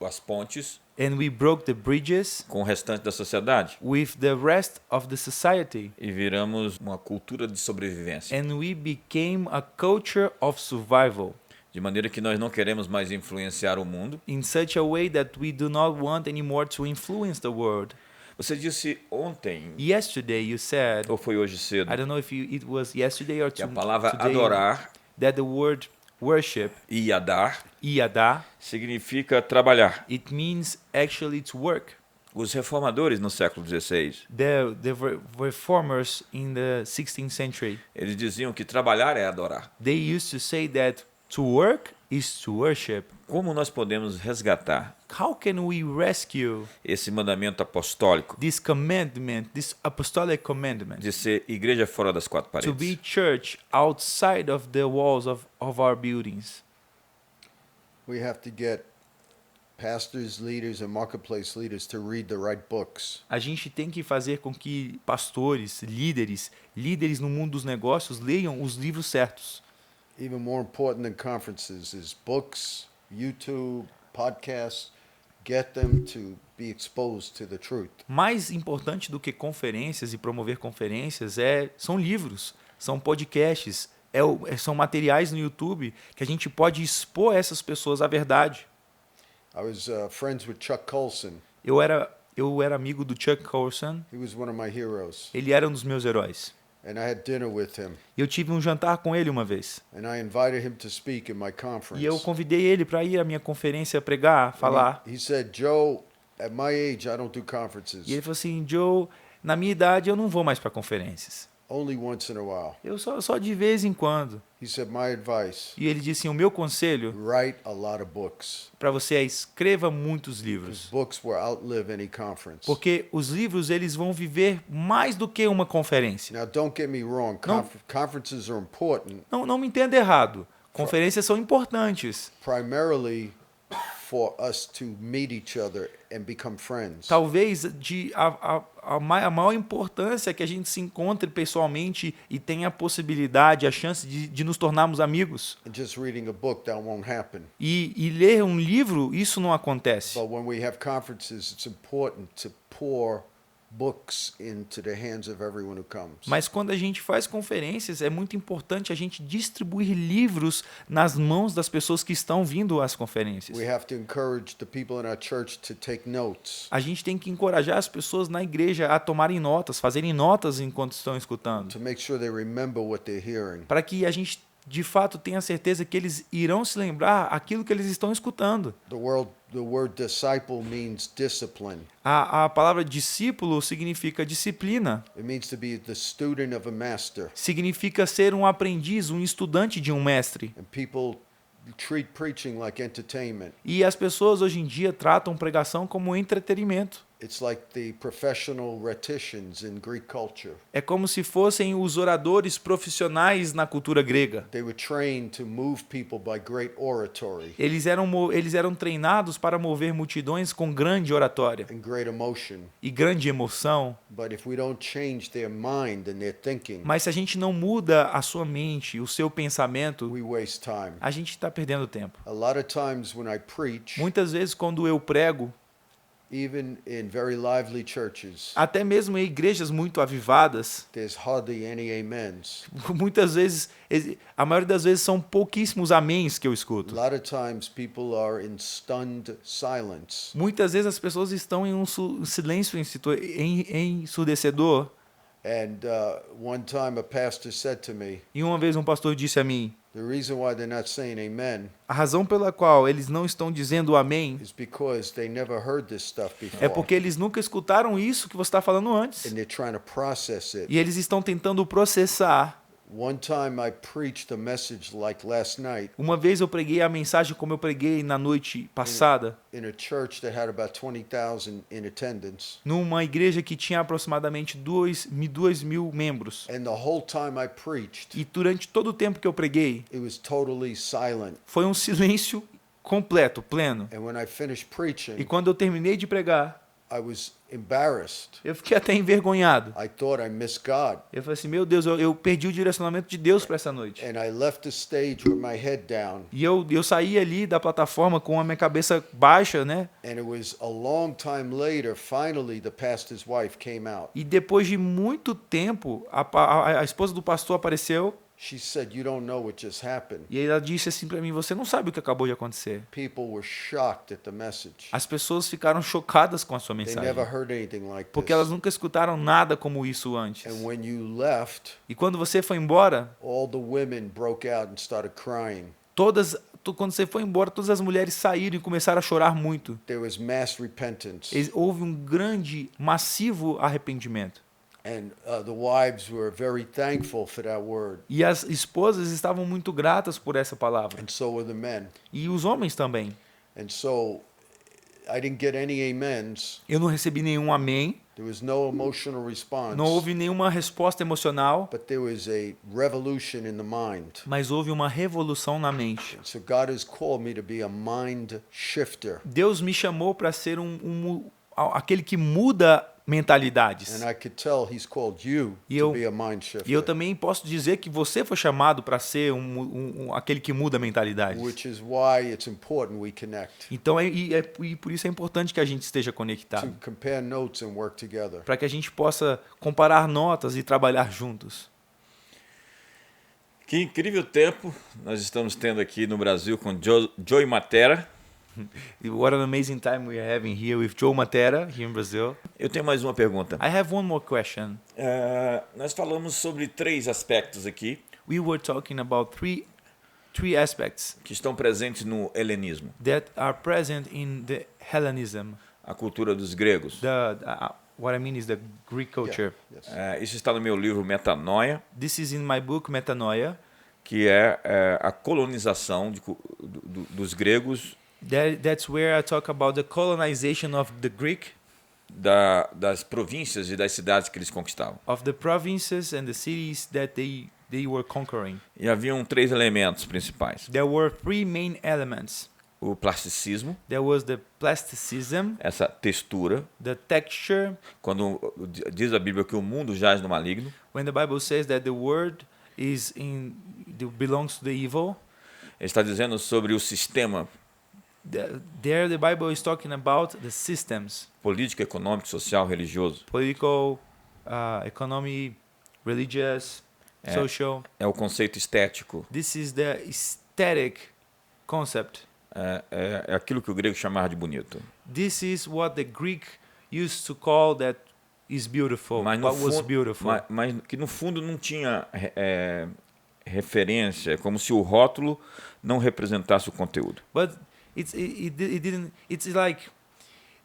as pontes and we broke the bridges com o restante da sociedade with the rest of the society. e viramos uma cultura de sobrevivência. And we became a culture of survival De maneira que nós não queremos mais influenciar o mundo. in such a way that we do not want anymore to influence the world. Você disse ontem, Yesterday you said, ou foi hoje cedo, I don't know if it was yesterday or que a palavra today, adorar, that the word worship, iadar, iada, significa trabalhar. it means actually to work. Os reformadores no século XVI, The reformers in the 16th century, eles diziam que trabalhar é adorar. they used to say that to work is to worship. Como nós podemos resgatar How can we rescue esse mandamento apostólico this commandment, this apostolic commandment, de ser igreja fora das quatro to be paredes? church outside of the walls of our buildings? We have to get pastors, leaders, and marketplace leaders to read the right books. A gente tem que fazer com que pastores, líderes no mundo dos negócios leiam os livros certos. Even more important than conferences is books, YouTube, podcasts. Get them to be exposed to the truth. Mais importante do que conferências e promover conferências são livros, são podcasts, são materiais no YouTube que a gente pode expor essas pessoas à verdade. I was friends with Chuck Colson. Eu era amigo do Chuck Colson, He was one of my heroes. ele era um dos meus heróis. And I had dinner with him. Eu tive um jantar com ele uma vez. And I invited him to speak in my conference. E eu convidei ele para ir à minha conferência pregar, falar. He said, Joe, at my age, I don't do conferences. E ele falou assim: Joe, na minha idade eu não vou mais para conferências. Only once in a while. Eu só de vez em quando. He said, my advice, E ele disse: o meu conselho write a lot of books. para você é escreva muitos Because livros. books will outlive any conference. Porque os livros eles vão viver mais do que uma conferência. Now, don't get me wrong. Conferences are important Não me entenda errado. Conferências são importantes. primarily for us to meet each other and become friends. Talvez a maior importância é que a gente se encontre pessoalmente e tenha a possibilidade, a chance de nos tornarmos amigos. And just reading a book, that won't happen. E ler um livro, isso não acontece. But when we have conferences, it's important to pour books into the hands of everyone who comes. Mas quando a gente faz conferências, é muito importante a gente distribuir livros nas mãos das pessoas que estão vindo às conferências. We have to encourage the people in our church to take notes. A gente tem que encorajar as pessoas na igreja a tomarem notas, fazerem notas enquanto estão escutando, To make sure they remember what they're hearing. para que a gente de fato tenha certeza que eles irão se lembrar aquilo que eles estão escutando. The word disciple means discipline. A palavra discípulo significa disciplina, It means to be the student of a master. significa ser um aprendiz, um estudante de um mestre. And people treat preaching like entertainment. E as pessoas hoje em dia tratam pregação como entretenimento. It's like the professional rhetoricians in Greek culture. É como se fossem os oradores profissionais na cultura grega. They were trained to move people by great oratory Eles eram treinados para mover multidões com grande oratória and great emotion. e grande emoção. But if we don't change their mind and their thinking, Mas se a gente não muda a sua mente, o seu pensamento, we waste time. a gente está perdendo tempo. A lot of times when I preach, Muitas vezes quando eu prego, even in very lively churches, até mesmo em igrejas muito avivadas, there's hardly any amens. muitas vezes, a maioria das vezes são pouquíssimos améns que eu A escuto. lot of times people are in stunned silence. Muitas vezes as pessoas estão em um silêncio ensurdecedor. And one time a pastor said to me, E uma vez um pastor disse a mim, the reason why they're not saying amen a razão pela qual eles não estão dizendo amém is because they never heard this stuff é before. porque eles nunca escutaram isso que você está falando antes. And they're trying to process it. E eles estão tentando processar. One time I preached a message like last night Uma vez eu preguei a mensagem como eu preguei na noite passada, in a church that had about 20,000 in attendance. numa igreja que tinha aproximadamente 2.000 membros. And the whole time I preached, E durante todo o tempo que eu preguei, it was totally silent. foi um silêncio completo, pleno. And when I finished E preaching, quando eu terminei de pregar, I was embarrassed. eu fiquei até envergonhado. I thought I missed God. Eu falei assim, meu Deus, eu perdi o direcionamento de Deus para essa noite. And I left the stage with my head down. E eu saí ali da plataforma com a minha cabeça baixa, né? And it was a long time later, finally, the pastor's wife came out. E depois de muito tempo, a esposa do pastor apareceu She said, "You don't know what just happened." e ela disse assim para mim, você não sabe o que acabou de acontecer. People were shocked at the message. As pessoas ficaram chocadas com a sua They mensagem, never heard anything like porque elas this. nunca escutaram nada como isso antes. And when you left, E quando você foi embora, all the women broke out and started crying. quando você foi embora, todas as mulheres saíram e começaram a chorar muito. There was mass repentance. Houve um grande, massivo arrependimento. And the wives were very thankful for that word. E as esposas estavam muito gratas por essa palavra. And so were the men. E os homens também. And so I didn't get any amens. Eu não recebi nenhum amém, There was no emotional response. não houve nenhuma resposta emocional, But there was a revolution in the mind. mas houve uma revolução na mente. So God has called me to be a mind shifter. Deus me chamou para ser aquele que muda mentalidades. And I could tell He's called you E to eu- be a mind shifter. E eu também posso dizer que você foi chamado para ser aquele que muda mentalidades. Which is why it's important we connect. Então, e por isso é importante que a gente esteja To conectado, compare notes and work together. para que a gente possa comparar notas e trabalhar juntos. Que incrível tempo nós estamos tendo aqui no Brasil com Joey Matera. What an amazing time we are having here with Joe Matera, here in Brazil. Eu tenho mais uma pergunta. I have one more question. Nós falamos sobre 3 aspectos aqui We were talking about three aspects que estão presentes no helenismo, that are present in the Hellenism. a cultura dos gregos. What I mean is the Greek culture. Yeah, yes. Isso está no meu livro Metanoia, This is in my book Metanoia. que é a colonização dos gregos That's where I talk about the colonization of the Greek, das províncias e das cidades que eles conquistavam. of the provinces and the cities that they were conquering. E haviam 3 elementos principais: There were 3 main elements. o plasticismo, There was the plasticism, essa textura. the texture. Quando diz a Bíblia que o mundo jaz no maligno, When the Bible says that the word belongs to the evil, ele está dizendo sobre o sistema there the Bible is talking about the systems, político, econômico, social, religioso. political, economy, religious, social. É o conceito estético. This is the aesthetic concept. É aquilo que o grego chamava de bonito. This is what the Greek used to call that is beautiful. Mas, What was beautiful. mas que no fundo não tinha referência, é como se o rótulo não representasse o conteúdo. But it didn't. It's like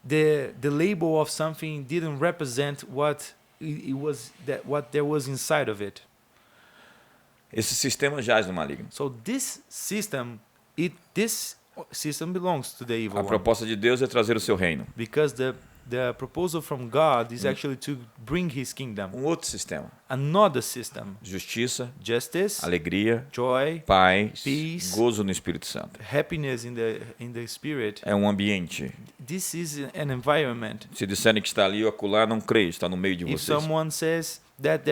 the label of something didn't represent what it was, that what there was inside of it. Esse sistema jaz no maligno. So this system belongs to the evil A one, proposta de Deus é trazer o seu reino. because the proposal from God is actually to bring His kingdom. Outro sistema. Another system: Justiça, justice, alegria, joy, paz, Peace. gozo no Espírito Santo. happiness in the spirit. É um ambiente. This is an environment. Se disserem que está ali ou acolá, não creio, está no meio de If vocês. someone says that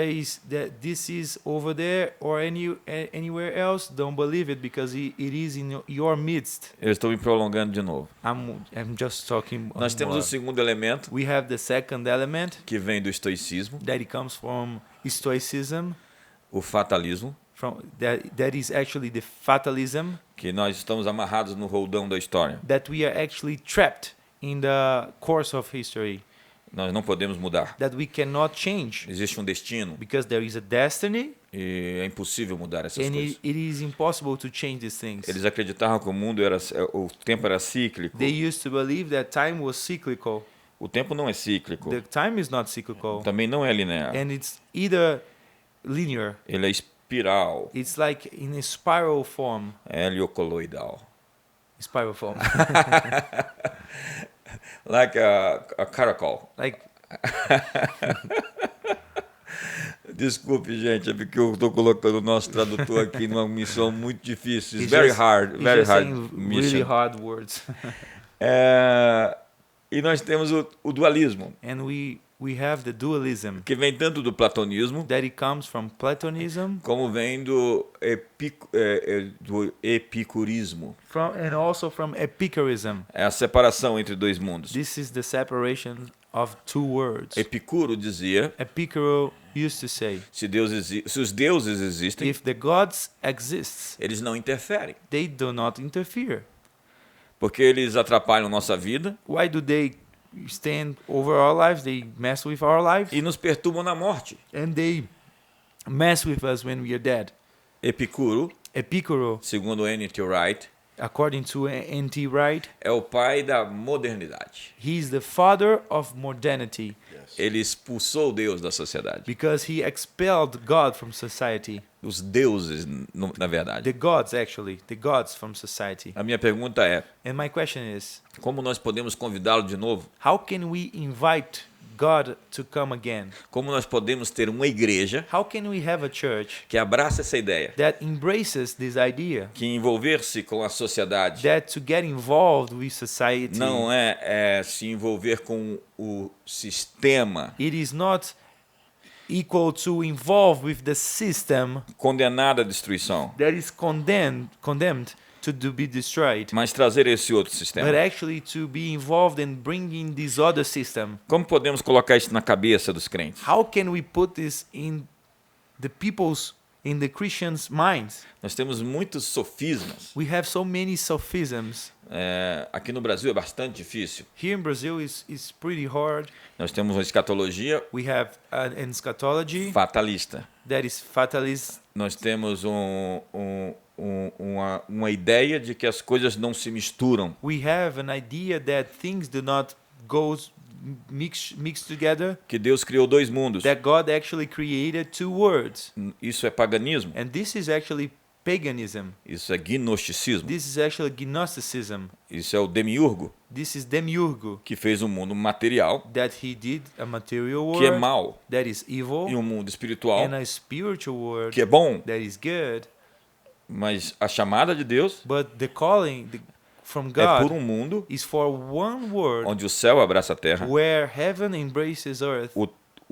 this is over there or anywhere else, don't believe it, because it is in your midst. Eu estou me prolongando de novo. I'm just talking. Nós temos o more. segundo elemento, We have the second element que vem do estoicismo, that it comes from Stoicism, o fatalismo, from that is actually the fatalism, que nós estamos amarrados no roldão da história. that we are actually trapped in the course of history, Nós não podemos mudar. that we cannot change, Existe um destino because there is a destiny, e é impossível mudar essas and coisas. it is impossible to change these things. Eles acreditavam que o tempo era cíclico. They used to believe that time was cyclical. O tempo não é cíclico. The time is not cyclical, Também não é linear. and it's either linear. Ele é espiral, It's like in a spiral form. heliocoloidal. Spiral form. Like a caracol. Like Desculpe, gente, é porque eu estou colocando o nosso tradutor aqui numa missão muito difícil. It's he's very just- hard, he's very just hard saying mission. really hard words. E nós temos o dualismo, And we have the dualism que vem tanto do platonismo, that it comes from Platonism, como vem do epicurismo. and also from Epicurism. É a separação entre dois mundos. This is the separation of two words. Epicuro dizia, Epicuro used to say, se os deuses existem, if the gods exist, eles não interferem, they do not interfere. porque eles atrapalham nossa vida Why do they stand over our lives? They mess with our lives, e nos perturbam na morte. and they mess with us when we are dead. Epicuro, Epicuro, segundo N.T. Wright, according to N.T. Wright, é o pai da modernidade. he is the father of modernity, Ele expulsou Deus da sociedade. because he expelled God from society. Os deuses, na verdade. The gods, actually, the gods from society. A minha pergunta é, And my question is, como nós podemos convidá-lo de novo? how can we invite God to come again? Como nós podemos ter uma igreja How can we have a church que abraça essa ideia? that embraces this idea, Que envolver-se com a sociedade that to get involved with society, não é se envolver com o sistema it is not equal to involve with the system condenado à destruição, that is condemned to be destroyed, mas trazer esse outro but sistema. actually to be involved in bringing this other system. Como podemos colocar isso na cabeça dos crentes? How can we put this in the Christians' minds? Nós temos muitos sofismas. We have so many sophisms. Aqui no Brasil é bastante difícil. Here in Brazil is pretty hard. Nós temos uma escatologia We have an eschatology fatalista. that is fatalist. Nós temos uma ideia de que as coisas não se misturam. We have an idea that things do not mix together, Que Deus criou dois mundos. that God actually created two worlds. Isso é paganismo. And this is actually paganism. Isso é gnosticismo. This is actually Gnosticism. Isso é o demiurgo, This is Demiurgo, que fez um mundo material, that he did a material que é world mau, that is evil, e um mundo espiritual, and a spiritual world que é bom. that is good. Mas a chamada de Deus But the calling from é por God um mundo is for one world onde o céu abraça a terra, where heaven embraces earth,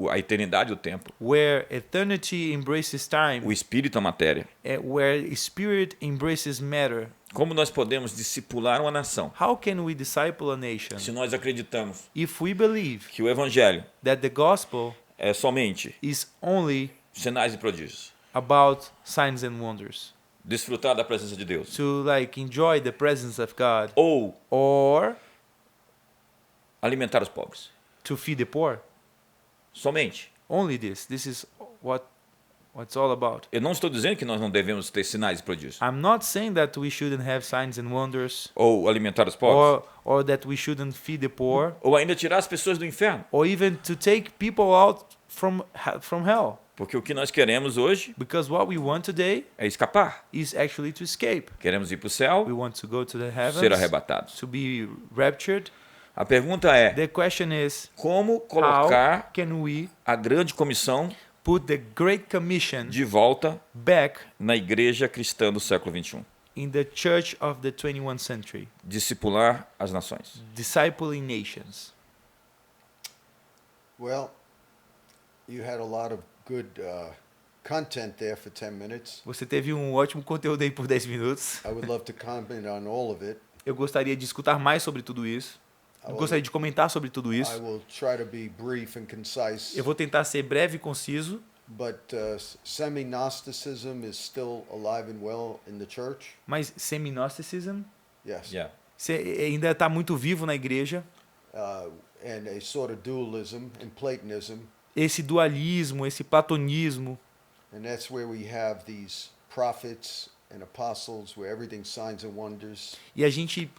a eternidade e o tempo, where eternity embraces time, o espírito a matéria. and where spirit embraces matter. Como nós podemos discipular uma nação How can we disciple a nation se nós acreditamos if we believe que o evangelho that the gospel é somente is only sinais e prodígios? about signs and wonders? Desfrutar da presença de Deus. To enjoy the presence of God, Ou or alimentar os pobres. to feed the poor. Somente. Only this. This is what what it's all about. Eu não estou dizendo que nós não devemos ter sinais e prodígios. I'm not saying that we shouldn't have signs and wonders, Ou alimentar os pobres. or that we shouldn't feed the poor, Ou ainda tirar as pessoas do inferno. or even to take people out from hell. Porque o que nós queremos hoje Because what we want today é escapar. is actually to escape. Queremos ir para o We céu, want to go to the ser heavens, arrebatados. to be raptured. A pergunta é, The question is, como how colocar can we a grande comissão put the Great Commission de volta back na igreja cristã do século XXI? in the church of the 21st century, Discipular as nações. discipling nations? Well, you had a lot of good content there for 10 minutes. Você teve um ótimo conteúdo aí por 10 minutos. I would love to comment on all of it. Eu gostaria de escutar mais sobre tudo isso. Eu gostaria de comentar sobre tudo I isso. will try to be brief and concise. Eu vou tentar ser breve e conciso, But semi-Gnosticism is still alive and well in the church. mas semi-Gnosticism Yes. ainda está muito vivo na igreja. And a sort of dualism and Platonism. Esse dualismo, esse platonismo, And that's where we have these prophets and apostles, where everything's signs and wonders.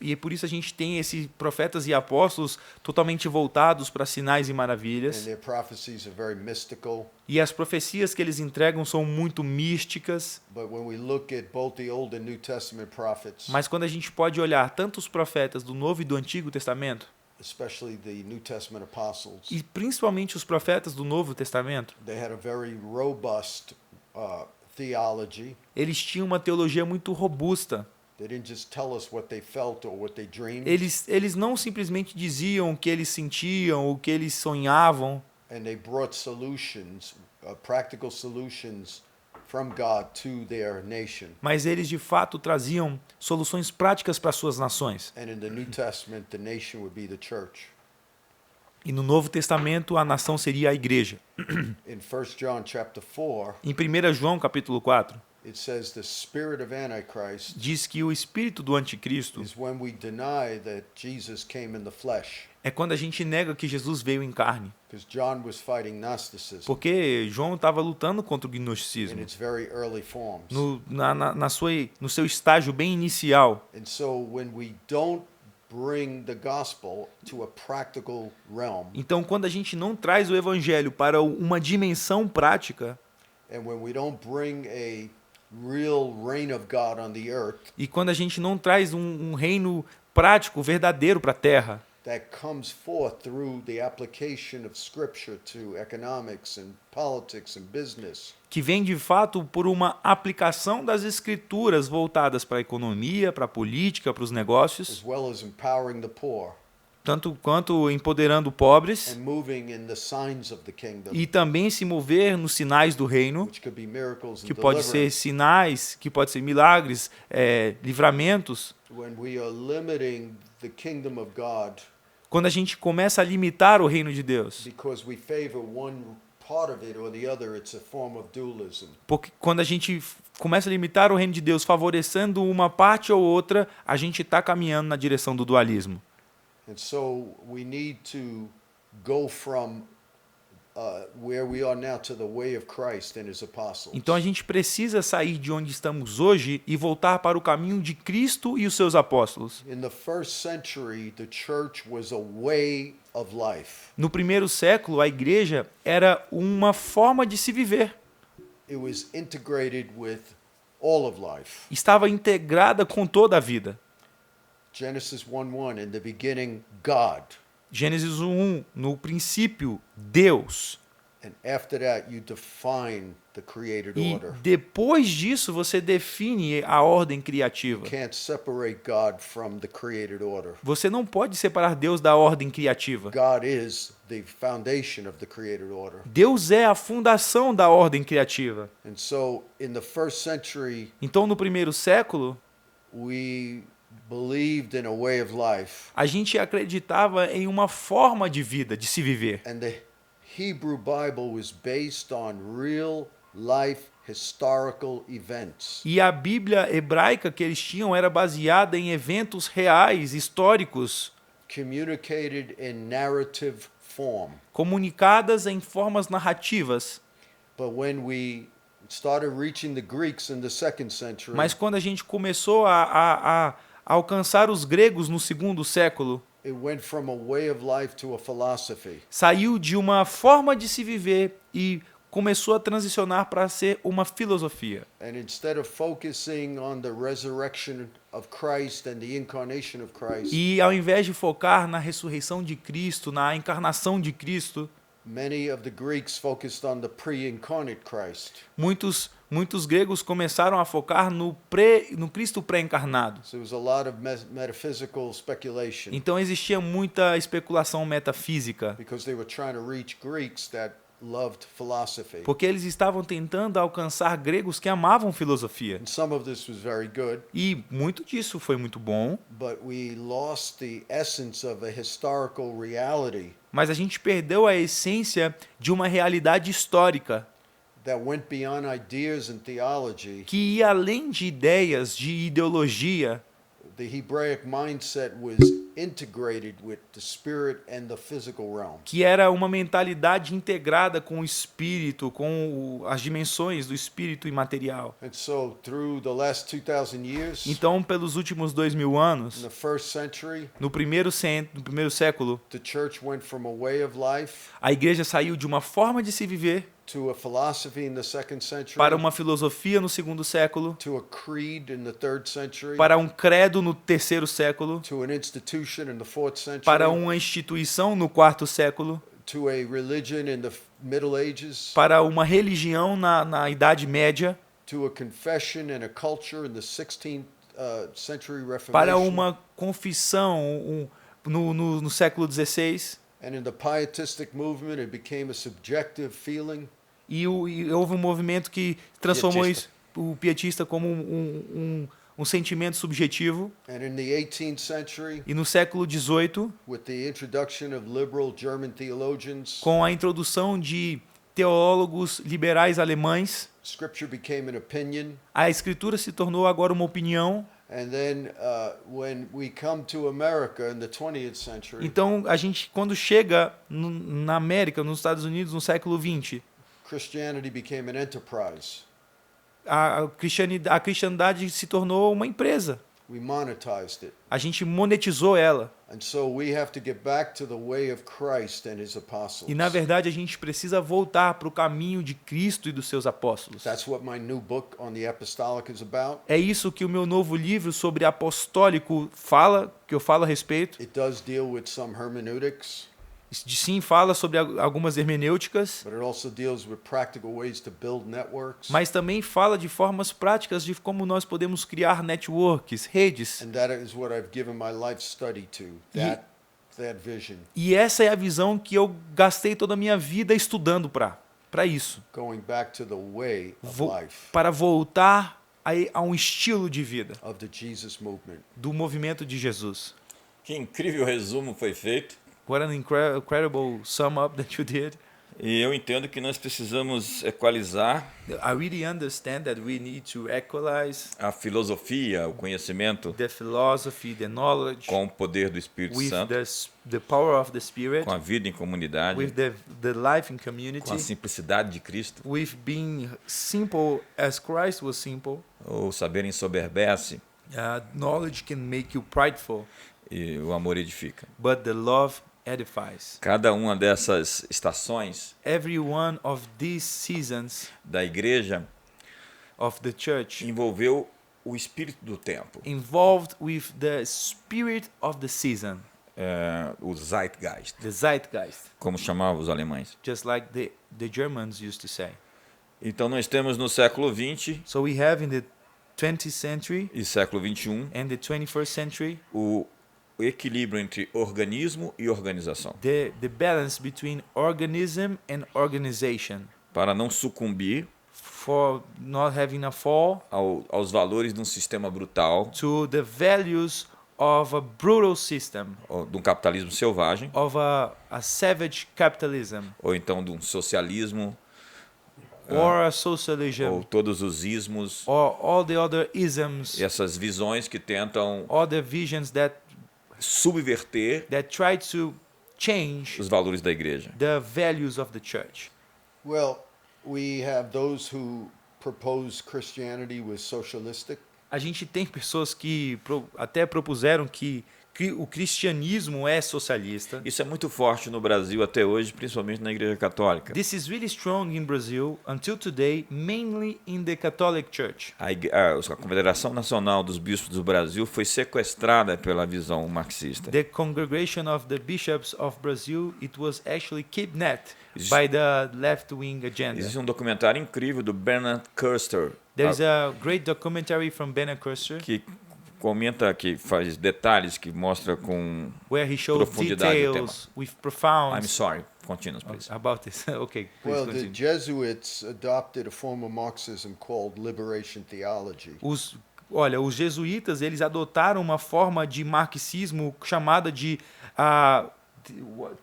e por isso a gente tem esses profetas e apóstolos totalmente voltados para sinais e And maravilhas. their prophecies are very mystical. E as profecias que eles entregam são muito místicas. But when we look at both the Old and New Testament prophets, Mas quando a gente pode olhar tanto os profetas do Novo e do Antigo Testamento, especially the New Testament apostles, e principalmente os profetas do Novo Testamento, they had a very robust theology. eles tinham uma teologia muito robusta. They didn't just tell us what they felt or what they dreamed, Eles não simplesmente diziam o que eles sentiam, o que eles sonhavam, and they brought solutions, practical solutions from God to their nation. mas eles de fato traziam soluções práticas para suas nações. And in the New Testament, the nation would be the church. E no Novo Testamento a nação seria a igreja. In 1 John chapter 4, Em 1 João capítulo 4, it says the spirit of Antichrist diz que o espírito do anticristo is when we deny that Jesus came in the flesh. é quando a gente nega que Jesus veio em carne. Because John was fighting Gnosticism Porque João estava lutando contra o in gnosticismo its very early forms. no seu estágio bem inicial. And so when we don't bring the gospel to a practical realm, Então, quando a gente não traz o evangelho para uma dimensão prática, and when we don't bring a real reign of God on the earth e quando a gente não traz um reino prático, verdadeiro para a terra, that comes forth through the application of scripture to economics and politics and business, que vem de fato por uma aplicação das escrituras voltadas para a economia, para a política, para os negócios, as well as empowering the poor tanto quanto empoderando pobres, and moving in the signs of the kingdom, e também se mover nos sinais do reino, which could be miracles and que pode ser deliverance. sinais, que pode ser milagres, livramentos. When we are limiting the kingdom of God Quando a gente começa a limitar o reino de Deus, because we favor one part of it or the other, it's a form of dualism. porque quando a gente começa a limitar o reino de Deus favorecendo uma parte ou outra, a gente está caminhando na direção do dualismo. And so we need to go from where we are now to the way of Christ and his apostles. Então a gente precisa sair de onde estamos hoje e voltar para o caminho de Cristo e os seus apóstolos. In the first century, the church was a way of life. No primeiro século, a igreja era uma forma de se viver. It was integrated with all of life. Estava integrada com toda a vida. Genesis 1:1, in the beginning, God. Gênesis 1, no princípio, Deus. And after that, you define the created E order. depois disso, você define a ordem criativa. You can't separate God from the created order. Você não pode separar Deus da ordem criativa. God is the foundation of the created order. Deus é a fundação da ordem criativa. And so, in the first century, Então, no primeiro século, we believed in a way of life. a gente acreditava em uma forma de vida, de se viver. And the Hebrew Bible was based on real life historical events. E a Bíblia hebraica que eles tinham era baseada em eventos reais, históricos, Communicated in narrative form. comunicadas em formas narrativas. But when we it started reaching the Greeks in the 2nd century. Mas quando a gente começou a alcançar os gregos no segundo século, It went from a way of life to a philosophy. saiu de uma forma de se viver e começou a transicionar para ser uma filosofia. And instead of focusing on the resurrection of Christ and the incarnation of Christ, E ao invés de focar na ressurreição de Cristo, na encarnação de Cristo, many of the Greeks focused on the pre-incarnate Christ. muitos gregos começaram a focar no Cristo pré-encarnado. So there was a lot of metaphysical speculation Então existia muita especulação metafísica, because they were trying to reach Greeks that loved philosophy. porque eles estavam tentando alcançar gregos que amavam filosofia. And some of this was very good, E muito disso foi muito bom, but we lost the essence of a historical reality mas a gente perdeu a essência de uma realidade histórica that went beyond ideas and theology. que ia além de ideias, de ideologia. The Hebraic mindset was integrated with the spirit and the physical realm. Que era uma mentalidade integrada com o espírito, com as dimensões do espírito imaterial. And so through the last 2,000 years, Então, pelos últimos 2000 anos, in the 1st century, no primeiro século, the church went from a way of life a igreja saiu de uma forma de se viver to a philosophy in the 2nd century, para uma filosofia no segundo século, to a creed in the 3rd century, para um credo no terceiro século, to an institution in the 4th century, para uma instituição no quarto século, to a religion in the Middle Ages, para uma religião na Idade Média, to a confession and a culture in the 16th century para Reformation, uma confissão no século XVI. and in the pietistic movement it became a subjective feeling. E houve um movimento que transformou Pietista. o pietista como um sentimento subjetivo. And in the 18th century, E no século XVIII, with the introduction of liberal German theologians, com a introdução de teólogos liberais alemães, Scripture became an opinion. a escritura se tornou agora uma opinião. And then when we come to America in the 20th century, Então, a gente, quando chega na América, nos Estados Unidos, no século XX, Christianity became an enterprise. a cristandade se tornou uma empresa. We monetized it. A gente monetizou ela. And so we have to get back to the way of Christ and his apostles. E, na verdade, a gente precisa voltar para o caminho de Cristo e dos seus apóstolos. That's what my new book on the apostolic is about. É isso que o meu novo livro sobre apostólico fala, que eu falo a respeito. It does deal with some hermeneutics, Sim, fala sobre algumas hermenêuticas, but it also deals with practical ways to build networks. mas também fala de formas práticas de como nós podemos criar networks, redes. And that is what I've given my life study to, that vision, E essa é a visão que eu gastei toda a minha vida estudando para isso. going back to the way of life Para voltar a um estilo de vida of the Jesus movement. do movimento de Jesus. Que incrível resumo foi feito. What an incredible sum up that you did. E eu entendo que nós precisamos equalizar I really understand that we need to equalize a filosofia, o conhecimento, the philosophy, the knowledge, com o poder do Espírito with Santo, the power of the Spirit, com a vida em comunidade, with the life in com a community, simplicidade de Cristo. with being simple as Christ was simple. O saber ensoberbece Knowledge can make you prideful, e o amor edifica. but the love edifies. Cada uma dessas estações Every one of these seasons da igreja of the church envolveu o espírito do tempo, involved with the spirit of the season, o Zeitgeist, the zeitgeist, como chamavam os alemães. just like the Germans used to say. Então nós temos no século XX So we have in the 20th century e século XXI and the 21st century o equilíbrio entre organismo e organização, the balance between organism and organization, para não sucumbir for not having a fall aos valores de um sistema brutal, to the values of a brutal system, de um capitalismo selvagem, of a savage capitalism, ou então de um socialismo, or a socialism, ou todos os ismos, or all the other isms, essas visões que tentam all the visions that subverter try to change os valores da igreja. the values of the church. Well, we have those who propose Christianity was socialistic. A gente tem pessoas que até propuseram que o cristianismo é socialista. Isso é muito forte no Brasil até hoje, principalmente na Igreja Católica. This is really strong in Brazil until today, mainly in the Catholic Church. A Confederação Nacional dos Bispos do Brasil foi sequestrada pela visão marxista. The Congregation of the Bishops of Brazil, it was actually kidnapped Existe- by the left-wing agenda. Existe um documentário incrível do Bernard Custer, There is a great documentary from Bernard Custer que comenta, que faz detalhes, que mostra com... where he shows Profundidade do details with profound I'm sorry, continue, please. about this. Okay, please Well, the continue. Jesuits adopted a form of Marxism called liberation theology. Olha, os jesuítas, eles adotaram uma forma de marxismo chamada de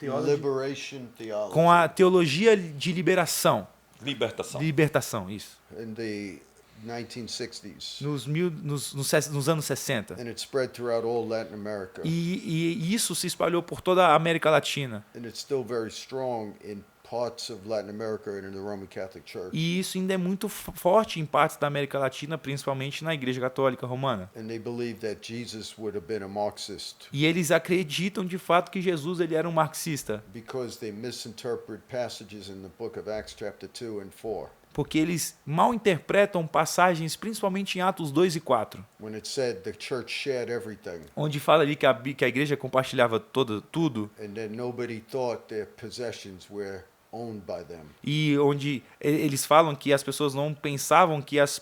Liberation theology. com a teologia de liberação. Libertação. Libertação, isso. In the 1960s. Nos anos 60. And it spread throughout all Latin America. E isso se espalhou por toda a América Latina. And it's still very strong in parts of Latin America and in the Roman Catholic Church. E isso ainda é muito forte em partes da América Latina, principalmente na Igreja Católica Romana. And they believe that Jesus would have been a Marxist E eles acreditam de fato que Jesus ele era um marxista, because they misinterpret passages in the book of Acts chapter 2 and 4 porque eles mal interpretam passagens, principalmente em Atos 2 e 4, when it said the church shared everything onde fala ali que a igreja compartilhava tudo, and that nobody thought their possessions were owned by them. e onde eles falam que as pessoas não pensavam que as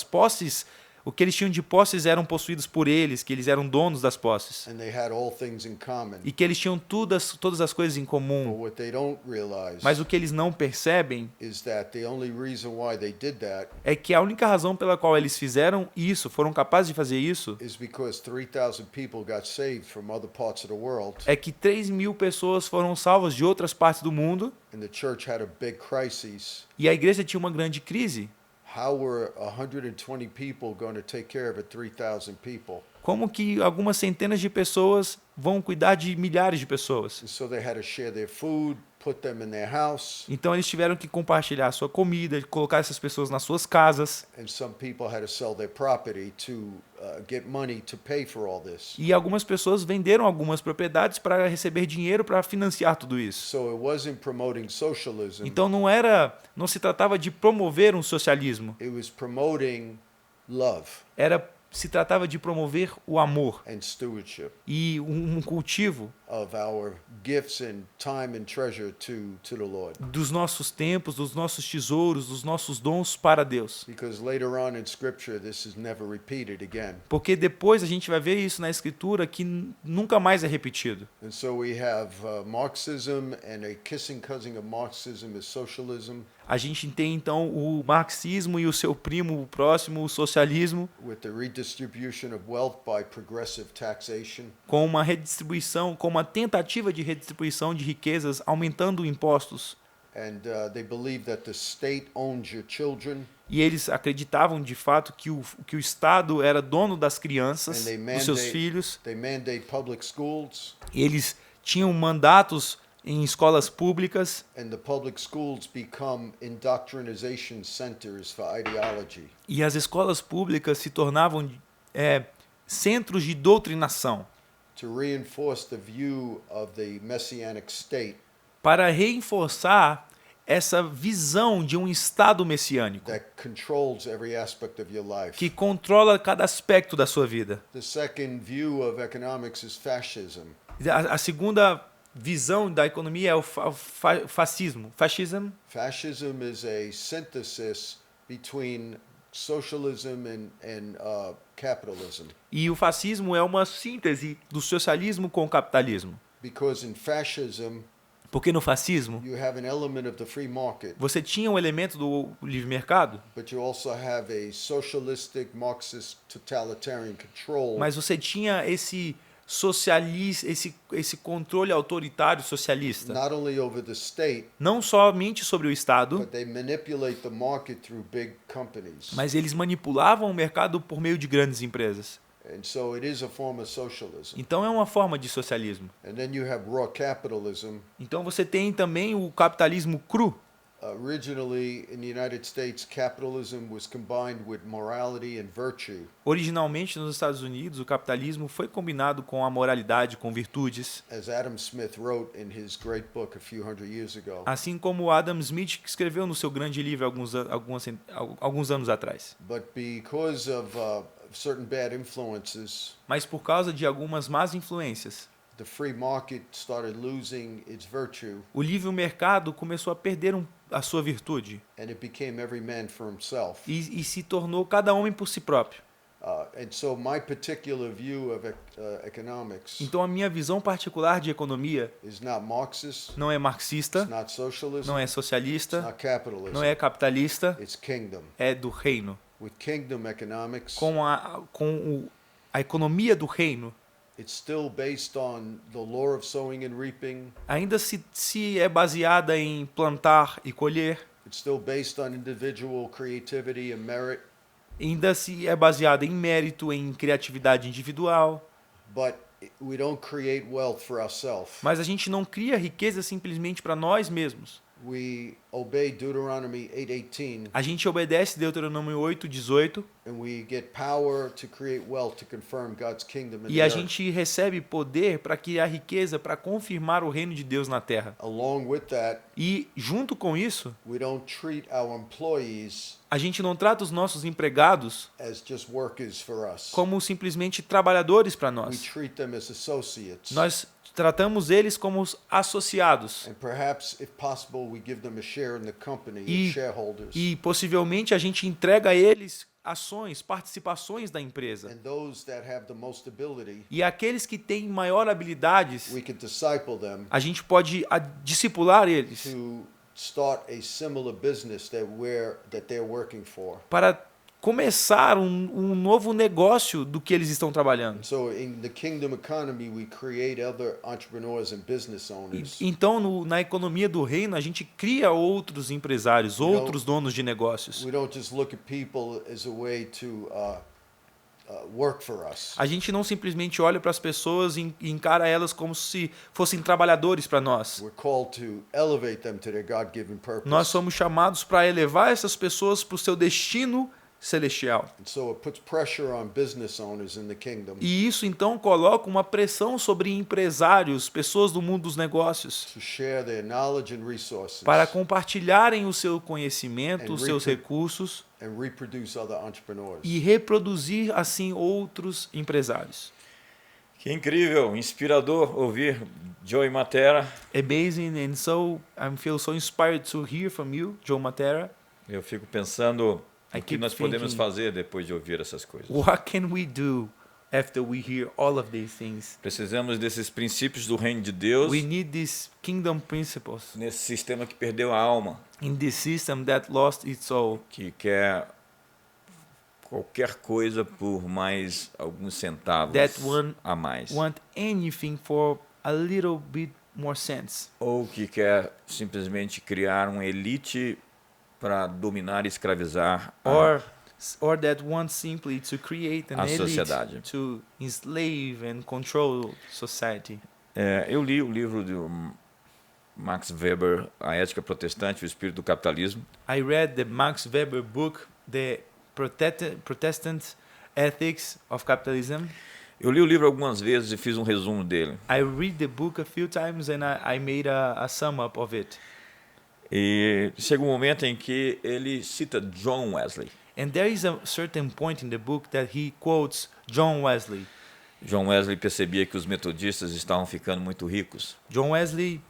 posses, o que eles tinham de posses eram possuídos por eles, que eles eram donos das posses. And they had all things in common. E que eles tinham todas as coisas em But comum. what they don't realize Mas o que eles não percebem is that the only reason why they did that é que a única razão pela qual eles fizeram isso, foram capazes de fazer isso, is because 3,000 people got saved from other parts of the world, é que 3.000 pessoas foram salvas de outras partes do mundo and the church had a big crisis. e a igreja tinha uma grande crise. How were 120 people going to take care of 3,000 people? Como que algumas centenas de pessoas vão cuidar de milhares de pessoas? And so they had to share their food, put them in their house, Então eles tiveram que compartilhar a sua comida, colocar essas pessoas nas suas casas. and some people had to sell their property to get money to pay for all this. E algumas pessoas venderam algumas propriedades para receber dinheiro para financiar tudo isso. So it wasn't promoting socialism, Então não se tratava de promover um socialismo, it was promoting love se tratava de promover o amor and stewardship e um cultivo of our gifts and time and treasure to the Lord. dos nossos tempos, dos nossos tesouros, dos nossos dons para Deus. Because later on in Scripture, this is never repeated again. Porque depois a gente vai ver isso na Escritura que nunca mais é repetido. And so we have Marxism, and a kissing cousin of Marxism is socialism, A gente tem então o marxismo e o seu primo o próximo, o socialismo, with the redistribution of wealth by progressive taxation. com uma redistribuição, com uma tentativa de redistribuição de riquezas, aumentando impostos. And they believe that the state owns your children, E eles acreditavam de fato que o Estado era dono das crianças, and they dos seus mandate, filhos. they mandate public schools, E eles tinham mandatos em escolas públicas and the public schools become indoctrination centers for ideology. e as escolas públicas se tornavam centros de doutrinação To reinforce the view of the messianic state para reforçar essa visão de um Estado messiânico that controls every aspect of your life. que controla cada aspecto da sua vida. The second view of economics is fascism. A segunda visão da economia é o fascismo. Fascism Fascism is a synthesis between socialism and capitalism. e o fascismo é uma síntese do socialismo com o capitalismo. Because in fascism, Porque no fascismo you have an element of the free market, você tinha um elemento do livre mercado, but you also have a socialistic, Marxist, totalitarian control mas você tinha esse controle autoritário socialista, not only over the state, não somente sobre o Estado, but they manipulate the market through big companies. mas eles manipulavam o mercado por meio de grandes empresas. And so it is a form of socialism. Então é uma forma de socialismo. And then you have raw capitalism, Então você tem também o capitalismo cru, Originally, in the United States, capitalism was combined with morality and virtue. Originalmente, nos Estados Unidos, o capitalismo foi combinado com a moralidade, com virtudes, As Adam Smith wrote in his great book a few hundred years ago. assim como Adam Smith escreveu no seu grande livro alguns anos atrás. But because of certain bad influences, Mas por causa de algumas más influências, the free market started losing its virtue, o livre mercado começou a perder a sua virtude and it became every man for himself. e se tornou cada homem por si próprio. And so my particular view of economics Então a minha visão particular de economia is not Marxist, não é it's marxista, not socialist, não é it's socialista, not capitalism. não é capitalista, It's kingdom. é do reino. With kingdom economics, Com a economia do reino, it's still based on the law of sowing and reaping. ainda se é baseada em plantar e colher, It's still based on individual creativity and merit. ainda se é baseada em mérito, em criatividade individual, But we don't create wealth for ourselves. mas a gente não cria riqueza simplesmente para nós mesmos. We obey Deuteronomy 8:18, A gente obedece Deuteronômio 8:18 and we get power to create wealth to confirm God's kingdom in e the a earth. gente recebe poder para criar riqueza, para confirmar o reino de Deus na terra. Along with that, E junto com isso, we don't treat our employees a gente não trata os nossos empregados as just workers for us. como simplesmente trabalhadores para We nós. treat them as associates. Nós tratamos eles como os associados. And perhaps, if possible, we give them a share in the company E- as shareholders. E possivelmente a gente entrega a eles ações, participações da empresa. And those that have the most ability, E aqueles que têm maior habilidades, we can disciple them a gente pode discipular eles to start a similar business that they're working for. para começar um novo negócio do que eles estão trabalhando. So in the kingdom economy, we create other entrepreneurs and business owners. Então, na economia do reino, a gente cria outros empresários, outros donos de negócios. We don't just look at people as a way to work for us. A gente não simplesmente olha para as pessoas e encara elas como se fossem trabalhadores para nós. We're called to elevate them to their God-given purpose. Nós somos chamados para elevar essas pessoas para o seu destino celestial. And so it puts pressure on business owners in the kingdom E isso então coloca uma pressão sobre empresários, pessoas do mundo dos negócios, to share their knowledge and resources para compartilharem o seu conhecimento, os seus repro- recursos and reproduce other entrepreneurs. e reproduzir assim outros empresários. Que incrível, inspirador ouvir Joey Matera. Amazing, and so I feel so inspired to hear from you, Joe Matera. Eu fico pensando I o que keep nós podemos thinking- fazer depois de ouvir essas coisas. What can we do after we hear all of these things? Precisamos desses princípios do reino de Deus We need these kingdom principles nesse sistema que perdeu a alma, in this system that lost its soul, que quer qualquer coisa por mais alguns centavos That one a mais. want anything for a little bit more sense, Ou que quer simplesmente criar uma elite para dominar e escravizar or that want simply to create an A elite sociedade. to enslave and control society. Eu li o livro do Max Weber, A Ética Protestante e o Espírito do Capitalismo. I read the Max Weber book, The Protestant Ethics of Capitalism. Eu li o livro algumas vezes e fiz um resumo dele. I read the book a few times and I made a sum up of it. E chega um momento em que ele cita John Wesley. And there is a certain point in the book that he quotes John Wesley. John Wesley percebia que os metodistas estavam ficando muito ricos. John Wesley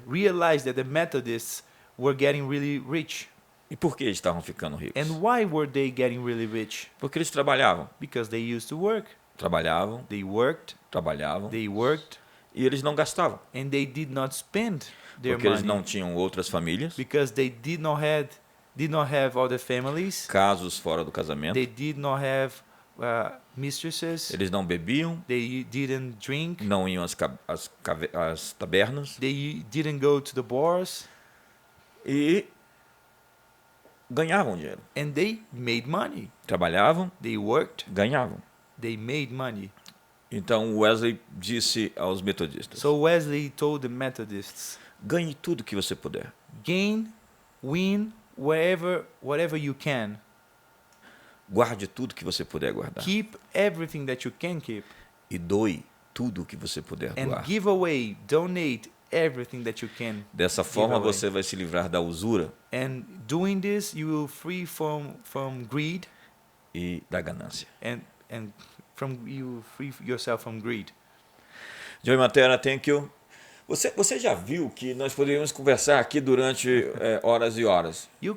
realized that the Methodists were getting really rich. E por que estavam ficando ricos? And why were they getting really rich? Porque eles trabalhavam, Because they used to work. trabalhavam, They worked, trabalhavam, they worked, e eles não gastavam. and they did not spend their Porque eles money. não tinham outras famílias, Because they did not have other families. casos fora do casamento, They did not have mistresses. eles não bebiam, They didn't drink. não iam às tabernas They didn't go to the bars. e ganhavam dinheiro. And they made money. Trabalhavam, They worked. ganhavam. They made money. Então Wesley disse aos metodistas: So Wesley told the Methodists, ganhe tudo que você puder, gain win whatever you can. Guarde tudo que você puder guardar. Keep everything that you can keep. E doe tudo que você puder And doar. give away, donate everything that you can. Dessa forma away. você vai se livrar da usura And doing this, you will free from greed, e da ganância. and you will free yourself from greed. Joey Matera, thank you. Você já viu que nós poderíamos conversar aqui durante horas e horas. You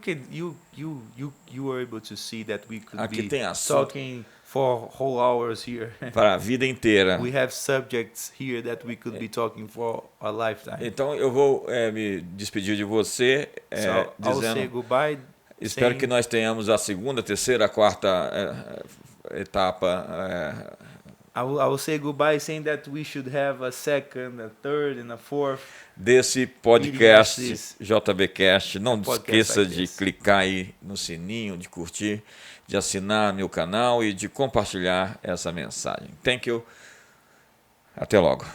were able to see that we could Aqui be tem assunto talking for whole hours here. para a vida inteira. We have subjects here that we could be talking for a lifetime. Então eu vou me despedir de você So I'll say dizendo, goodbye. espero saying- que nós tenhamos a segunda, terceira, quarta etapa I will say goodbye saying that we should have a second, a third, and a fourth. desse podcast This JBcast. Não podcast esqueça like de this. clicar aí no sininho, de curtir, de assinar meu canal e de compartilhar essa mensagem. Thank you. Até logo.